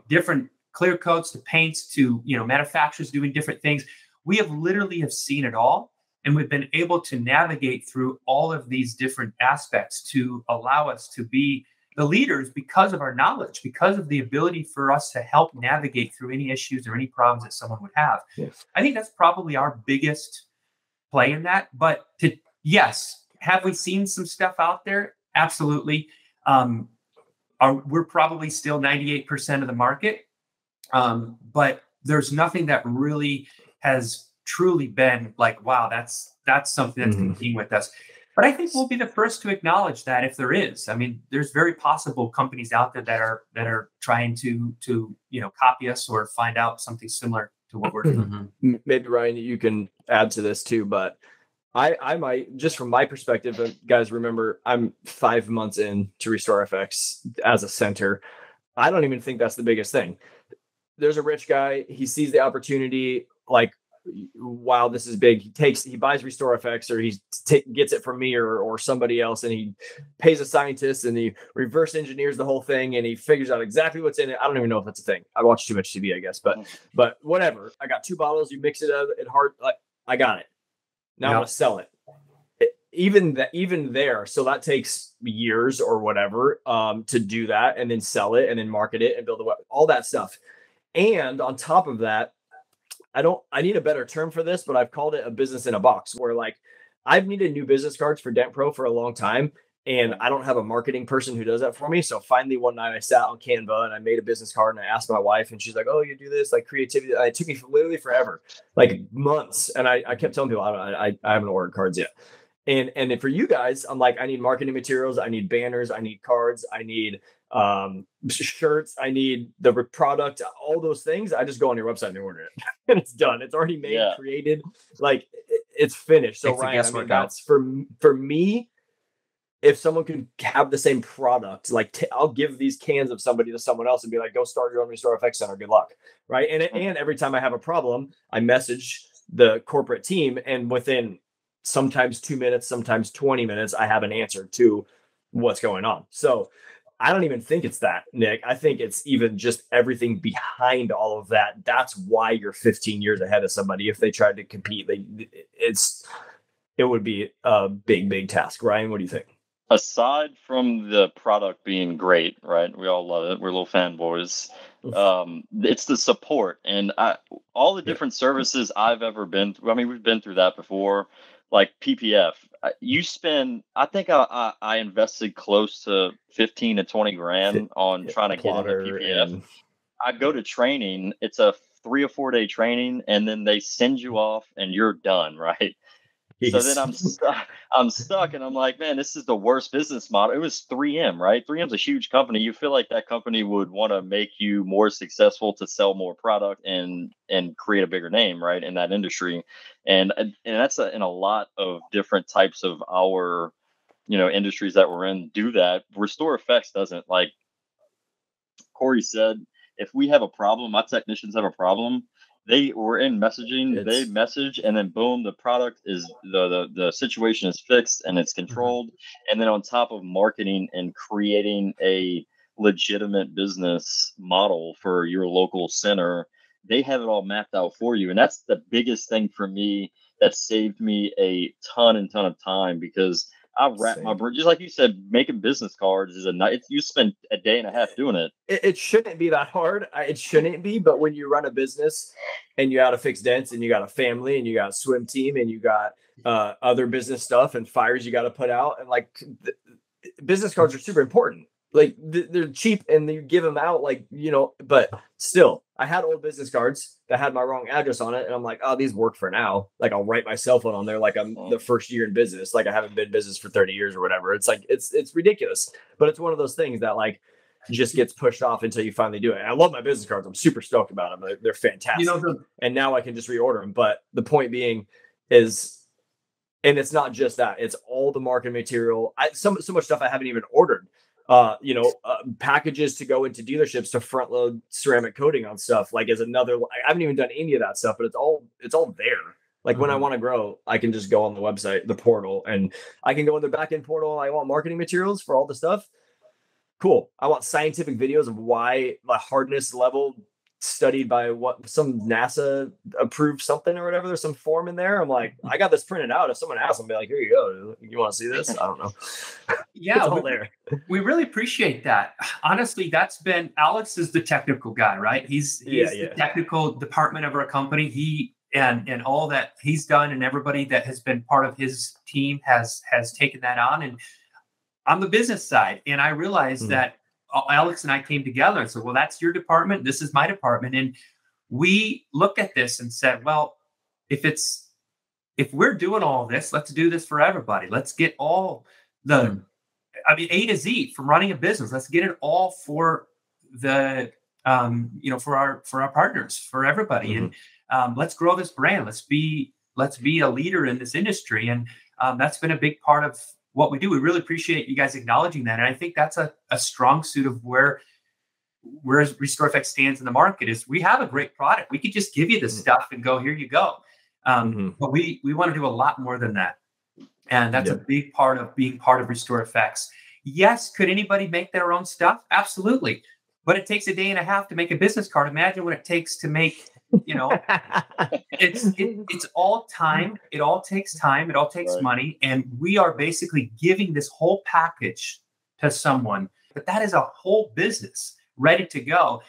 different clear coats to paints to manufacturers doing different things. We have literally seen it all. And we've been able to navigate through all of these different aspects to allow us to be the leaders because of our knowledge, because of the ability for us to help navigate through any issues or any problems that someone would have. Yes. I think that's probably our biggest play in that. But yes, have we seen some stuff out there? Absolutely. We're probably still 98% of the market, but there's nothing that really has truly been like, wow, that's something that's competing with us. But I think we'll be the first to acknowledge that if there is. I mean, there's very possible companies out there that are trying to copy us or find out something similar to what we're doing. Maybe Ryan, you can add to this too, but I might, just from my perspective, guys, remember I'm 5 months in to RestorFX as a center. I don't even think that's the biggest thing. There's a rich guy. He sees the opportunity, like, wow, this is big. He buys RestorFX, or he gets it from me or somebody else, and he pays a scientist and he reverse engineers the whole thing and he figures out exactly what's in it. I don't even know if that's a thing. I watch too much TV, I guess, but whatever. I got 2 bottles. You mix it up at hard. Like, I got it. Now I'm gonna sell it. Even there. So that takes years or whatever to do that, and then sell it and then market it and build all that stuff. And on top of that, I need a better term for this, but I've called it a business in a box, where like I've needed new business cards for Dent Pro for a long time, and I don't have a marketing person who does that for me. So finally one night I sat on Canva and I made a business card, and I asked my wife, and she's like, "Oh, you do this, like creativity." And it took me literally forever, like months. And I kept telling people I haven't ordered cards yet. And for you guys, I'm like, I need marketing materials, I need banners, I need cards, I need shirts, I need the product, all those things. I just go on your website and order it, and it's done. It's already made, created, like it's finished. So Ryan, I mean, that's for me. If someone could have the same product, like I'll give these cans of somebody to someone else and be like, go start your own RestorFX center. Good luck. Right. And every time I have a problem, I message the corporate team, and within sometimes 2 minutes, sometimes 20 minutes, I have an answer to what's going on. So I don't even think it's that, Nick. I think it's even just everything behind all of that. That's why you're 15 years ahead of somebody. If they tried to compete, it would be a big task. Ryan, what do you think? Aside from the product being great, right? We all love it. We're little fanboys. It's the support, and all the different services I've ever been through. I mean, we've been through that before. Like PPF, you spend. I think I invested close to 15 to 20 grand on trying to get into PPF. I go to training. It's a 3 or 4 day training, and then they send you off, and you're done, right? So then I'm stuck, and I'm like, man, this is the worst business model. It was 3M, right? 3M's a huge company. You feel like that company would want to make you more successful to sell more product and create a bigger name, right, in that industry. And that's in a lot of different types of our, industries that we're in do that. RestorFX doesn't. Like Corey said, if we have a problem, my technicians have a problem, they were in messaging, they message, and then boom, the product is the situation is fixed and it's controlled. And then on top of marketing and creating a legitimate business model for your local center, they have it all mapped out for you. And that's the biggest thing for me that saved me a ton of time, because I wrap my brain, just like you said, making business cards is you spend a day and a half doing it. It shouldn't be that hard. It shouldn't be, but when you run a business and you got to fix dents, and you got a family, and you got a swim team, and you got other business stuff and fires you got to put out, and like business cards are super important. Like they're cheap and you give them out, like, but still, I had old business cards that had my wrong address on it. And I'm like, oh, these work for now. Like I'll write my cell phone on there. Like I'm the first year in business. Like I haven't been in business for 30 years or whatever. It's like, it's ridiculous, but it's one of those things that like just gets pushed off until you finally do it. And I love my business cards. I'm super stoked about them. They're fantastic. And now I can just reorder them. But the point being is, and it's not just that, it's all the marketing material. So much stuff I haven't even ordered. Packages to go into dealerships to front load ceramic coating on stuff, like is another. I haven't even done any of that stuff, but it's all there. Like when I want to grow, I can just go on the website, the portal, and I can go in the back end portal. I want marketing materials for all the stuff. Cool. I want scientific videos of why the hardness level studied by some NASA approved something or whatever. There's some form in there. I'm like, I got this printed out. If someone asks, I'll be like, here you go. You want to see this? I don't know. Yeah, it's all there. We really appreciate that. Honestly, Alex is the technical guy, right? He's the technical department of our company. He and all that he's done, and everybody that has been part of his team has taken that on. And I'm the business side, and I realized that Alex and I came together and said, well, that's your department. This is my department. And we looked at this and said, well, if we're doing all this, let's do this for everybody. Let's get all A to Z from running a business. Let's get it all for the, for our partners, for everybody. And let's grow this brand. Let's be a leader in this industry. And that's been a big part of what we do. We really appreciate you guys acknowledging that. And I think that's a strong suit of where RestorFX stands in the market. Is we have a great product. We could just give you the stuff and go, here you go. But we want to do a lot more than that. And that's a big part of being part of RestorFX. Yes, could anybody make their own stuff? Absolutely. But it takes a day and a half to make a business card. Imagine what it takes to make, it's all time. It all takes time. It all takes money. And we are basically giving this whole package to someone. But that is a whole business ready to go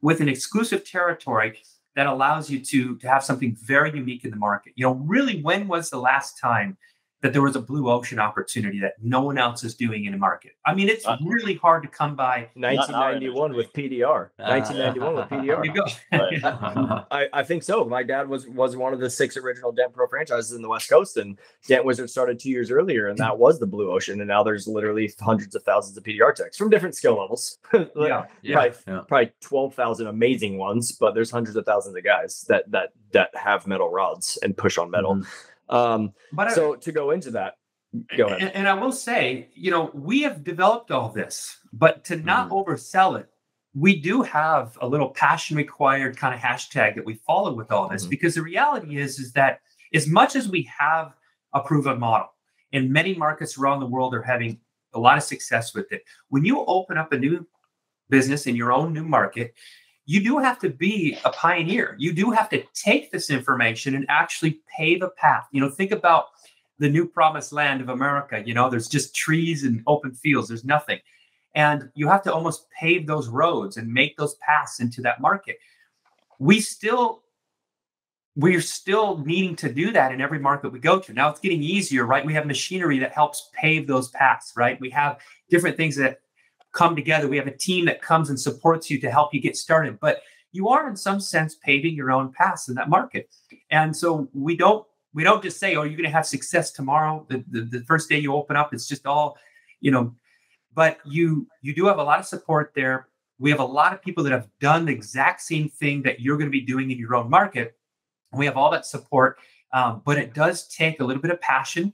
with an exclusive territory that allows you to have something very unique in the market. Really, when was the last time that there was a blue ocean opportunity that no one else is doing in the market? I mean, it's really hard to come by. 1991 with PDR. 1991 with PDR. I think so. My dad was one of the 6 original Dent Pro franchises in the West Coast, and Dent Wizard started 2 years earlier, and that was the blue ocean. And now there's literally hundreds of thousands of PDR techs from different skill levels. Probably 12,000 amazing ones, but there's hundreds of thousands of guys that have metal rods and push on metal. So to go into that, go ahead. And I will say, we have developed all this, but to not oversell it, we do have a little passion required kind of hashtag that we follow with all this, because the reality is that as much as we have a proven model, and many markets around the world are having a lot of success with it, when you open up a new business in your own new market, you do have to be a pioneer. You do have to take this information and actually pave a path. Think about the new promised land of America. There's just trees and open fields. There's nothing. And you have to almost pave those roads and make those paths into that market. We're still needing to do that in every market we go to. Now it's getting easier, right? We have machinery that helps pave those paths, right? We have different things that come together. We have a team that comes and supports you to help you get started, but you are in some sense paving your own paths in that market. And so we don't just say, oh, you're going to have success tomorrow. The first day you open up, it's just all, but you do have a lot of support there. We have a lot of people that have done the exact same thing that you're going to be doing in your own market. We have all that support, but it does take a little bit of passion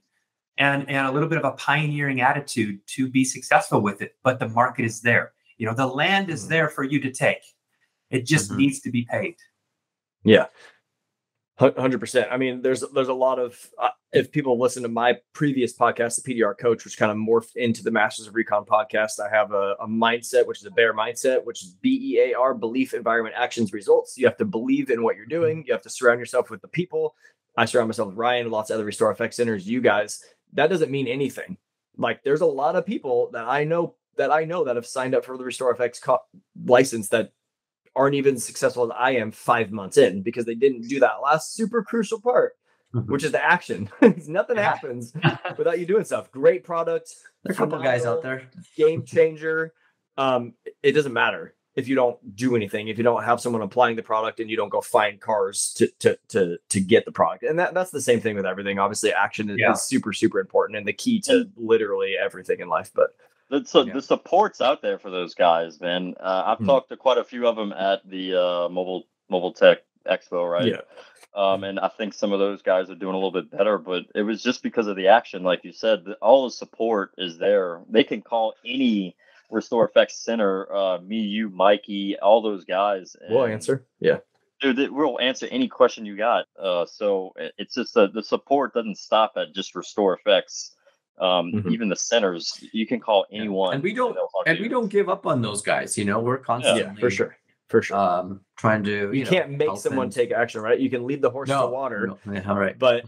and a little bit of a pioneering attitude to be successful with it. But the market is there. The land is there for you to take. It just needs to be paved. Yeah, 100%. I mean, there's a lot of, if people listen to my previous podcast, the PDR Coach, which kind of morphed into the Masters of Recon podcast, I have a mindset, which is a BEAR mindset, which is BEAR, belief, environment, actions, results. You have to believe in what you're doing. You have to surround yourself with the people. I surround myself with Ryan, lots of other RestorFX centers, you guys. That doesn't mean anything. Like, there's a lot of people that I know that have signed up for the RestorFX license that aren't even as successful as I am 5 months in, because they didn't do that last super crucial part, which is the action. Nothing happens without you doing stuff. Great product. There are a couple guys out there. Game changer. It doesn't matter if you don't do anything, if you don't have someone applying the product and you don't go find cars to get the product. And that's the same thing with everything. Obviously, action is super, super important and the key to literally everything in life. But the support's out there for those guys, man. I've talked to quite a few of them at the Mobile Tech Expo, right? Yeah. And I think some of those guys are doing a little bit better, but it was just because of the action. Like you said, all the support is there. They can call any RestorFX center, me, you, Mikey, all those guys. We'll answer. Yeah. Dude, we'll answer any question you got. So it's just the support doesn't stop at just RestorFX. Even the centers, you can call anyone. And we don't give up on those guys. We're constantly for sure For sure. Trying to you can't make someone take action, right? You can lead the horse to water. Yeah, right. But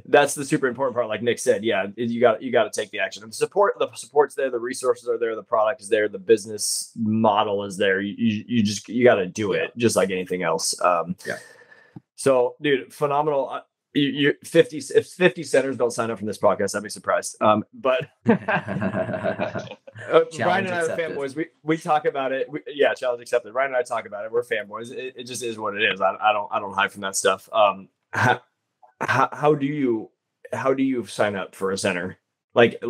that's the super important part. Like Nick said, yeah, you got to take the action. And the support's there, the resources are there, the product is there, the business model is there. You got to do it, just like anything else. So, dude, phenomenal. You 50 if 50 centers don't sign up from this podcast, I'd be surprised. But Ryan and I are fanboys. We talk about it. Challenge accepted. Ryan and I talk about it. We're fanboys. It just is what it is. I don't hide from that stuff. How do you sign up for a center? Like,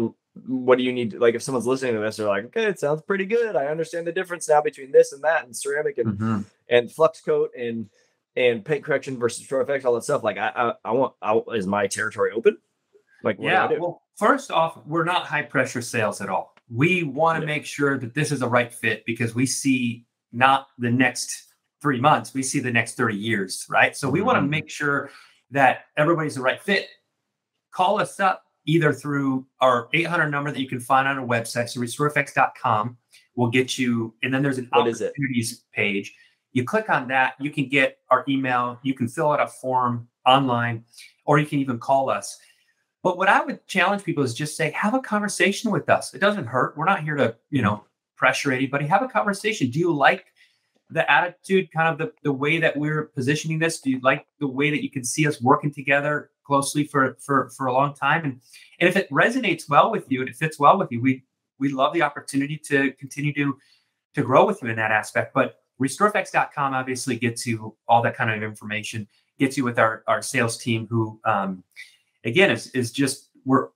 what do you need? Like, if someone's listening to this, they're like, okay, it sounds pretty good. I understand the difference now between this and that, and ceramic and flux coat and paint correction versus RestorFX, all that stuff. Like, is my territory open? Like, what do I do? Well, first off, we're not high pressure sales at all. We want to make sure that this is a right fit, because we see not the next 3 months, we see the next 30 years, right? So we want to make sure that everybody's the right fit. Call us up either through our 800 number that you can find on our website. So RestorFX.com will get you, and then there's an opportunities page. You click on that, you can get our email, you can fill out a form online, or you can even call us. But what I would challenge people is just say, have a conversation with us. It doesn't hurt. We're not here to, pressure anybody. Have a conversation. Do you like the attitude, kind of the way that we're positioning this? Do you like the way that you can see us working together closely for a long time? And if it resonates well with you and it fits well with you, we love the opportunity to continue to grow with you in that aspect. But RestorFX.com obviously gets you all that kind of information, gets you with our sales team, who, again, is just, we're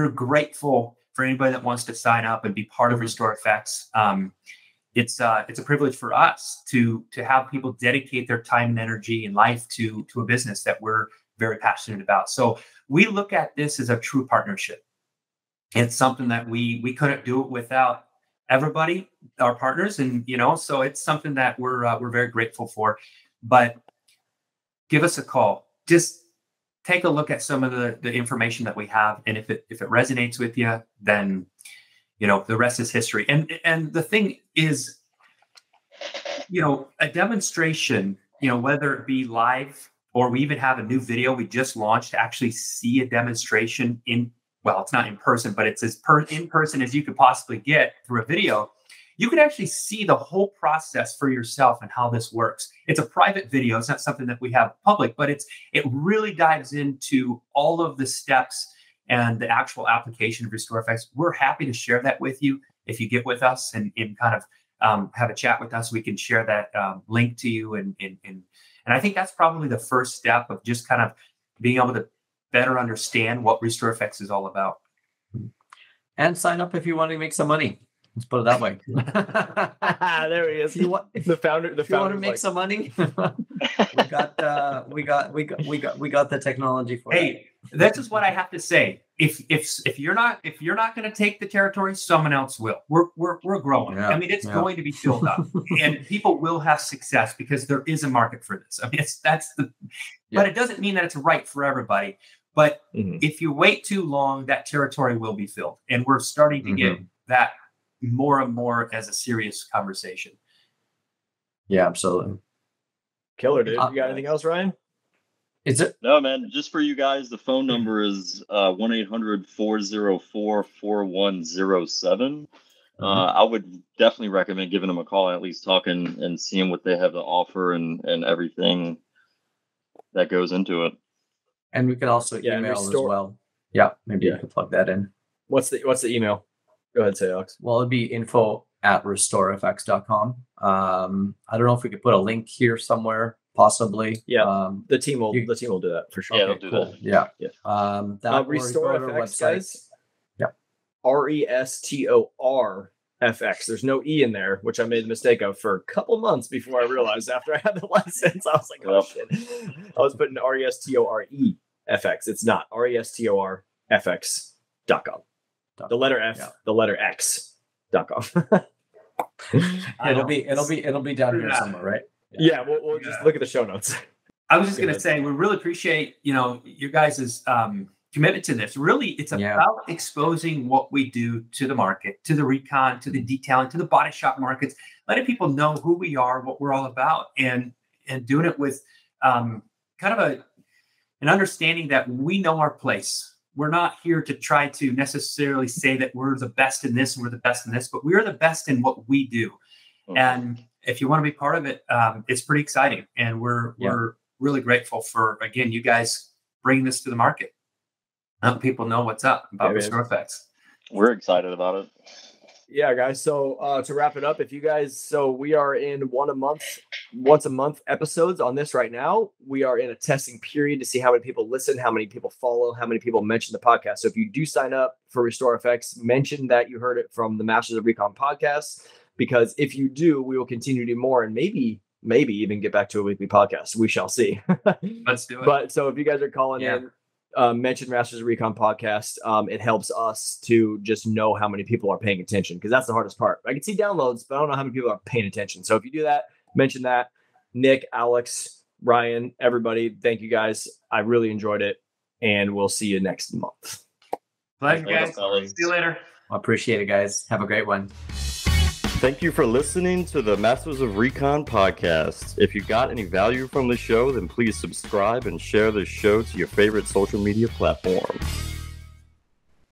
grateful for anybody that wants to sign up and be part of RestorFX. It's a privilege for us to have people dedicate their time and energy and life to a business that we're very passionate about. So we look at this as a true partnership. It's something that we couldn't do it without everybody, our partners, and so it's something that we're very grateful for. But give us a call. Just take a look at some of the information that we have, and if it resonates with you, then the rest is history. And the thing is, a demonstration, whether it be live or we even have a new video we just launched to actually see a demonstration it's not in person, but it's as in person as you could possibly get through a video. You can actually see the whole process for yourself and how this works. It's a private video. It's not something that we have public, but it really dives into all of the steps and the actual application of RestorFX. We're happy to share that with you. If you get with us and kind of have a chat with us, we can share that link to you. And I think that's probably the first step of just kind of being able to better understand what RestorFX is all about. And sign up if you want to make some money. Let's put it that way. There he is. The founder. You want to make some money? we got the technology for it. Hey, this is what I have to say. If you're not going to take the territory, someone else will. We're growing. Yeah, I mean, it's going to be filled up, and people will have success because there is a market for this. I mean, but it doesn't mean that it's right for everybody. But if you wait too long, that territory will be filled, and we're starting to get that more and more as a serious conversation. Yeah, absolutely. Killer, dude. You got anything else, Ryan? Is it? No, man. Just for you guys, the phone number is 1-800-404-4107. I would definitely recommend giving them a call and at least talking and seeing what they have to offer and everything that goes into it. And we can also email as well. Yeah, maybe you can plug that in. What's the email? Go ahead, say, Alex. Well, it'd be info@RestorFX.com. I don't know if we could put a link here somewhere, possibly. Yeah, the team will do that for sure. Yeah, they'll do that. Yeah. That RestorFX, guys. Yeah. RestorFX. There's no E in there, which I made the mistake of for a couple months before I realized after I had the license. I was like, oh shit. I was putting RestorFX. It's not RestorFX.com. The letter F, the letter X.com. It'll be down here somewhere, right? Yeah, we'll just look at the show notes. I was just going to say, we really appreciate, your guys' commitment to this. Really, it's about exposing what we do to the market, to the recon, to the detailing, to the body shop markets, letting people know who we are, what we're all about, and doing it with kind of an understanding that we know our place. We're not here to try to necessarily say that we're the best in this and we're the best in this, but we are the best in what we do. Mm-hmm. And if you want to be part of it, it's pretty exciting. And we're really grateful for, again, you guys bringing this to the market. Let people know what's up about RestorFX. We're excited about it. Yeah, guys. So to wrap it up, if you guys, so we are in once a month episodes on this right now. We are in a testing period to see how many people listen, how many people follow, how many people mention the podcast. So if you do sign up for RestorFX, mention that you heard it from the Masters of Recon podcast, because if you do, we will continue to do more and maybe even get back to a weekly podcast. We shall see. Let's do it. But so if you guys are calling in, mention Masters of Recon podcast. It helps us to just know how many people are paying attention, because that's the hardest part. I can see downloads, but I don't know how many people are paying attention. So if you do that, mention that. Nick, Alex, Ryan, everybody, thank you guys. I really enjoyed it, and we'll see you next month. Pleasure, guys. See you later. I appreciate it, guys. Have a great one. Thank you for listening to the Masters of Recon podcast. If you got any value from the show, then please subscribe and share the show to your favorite social media platform.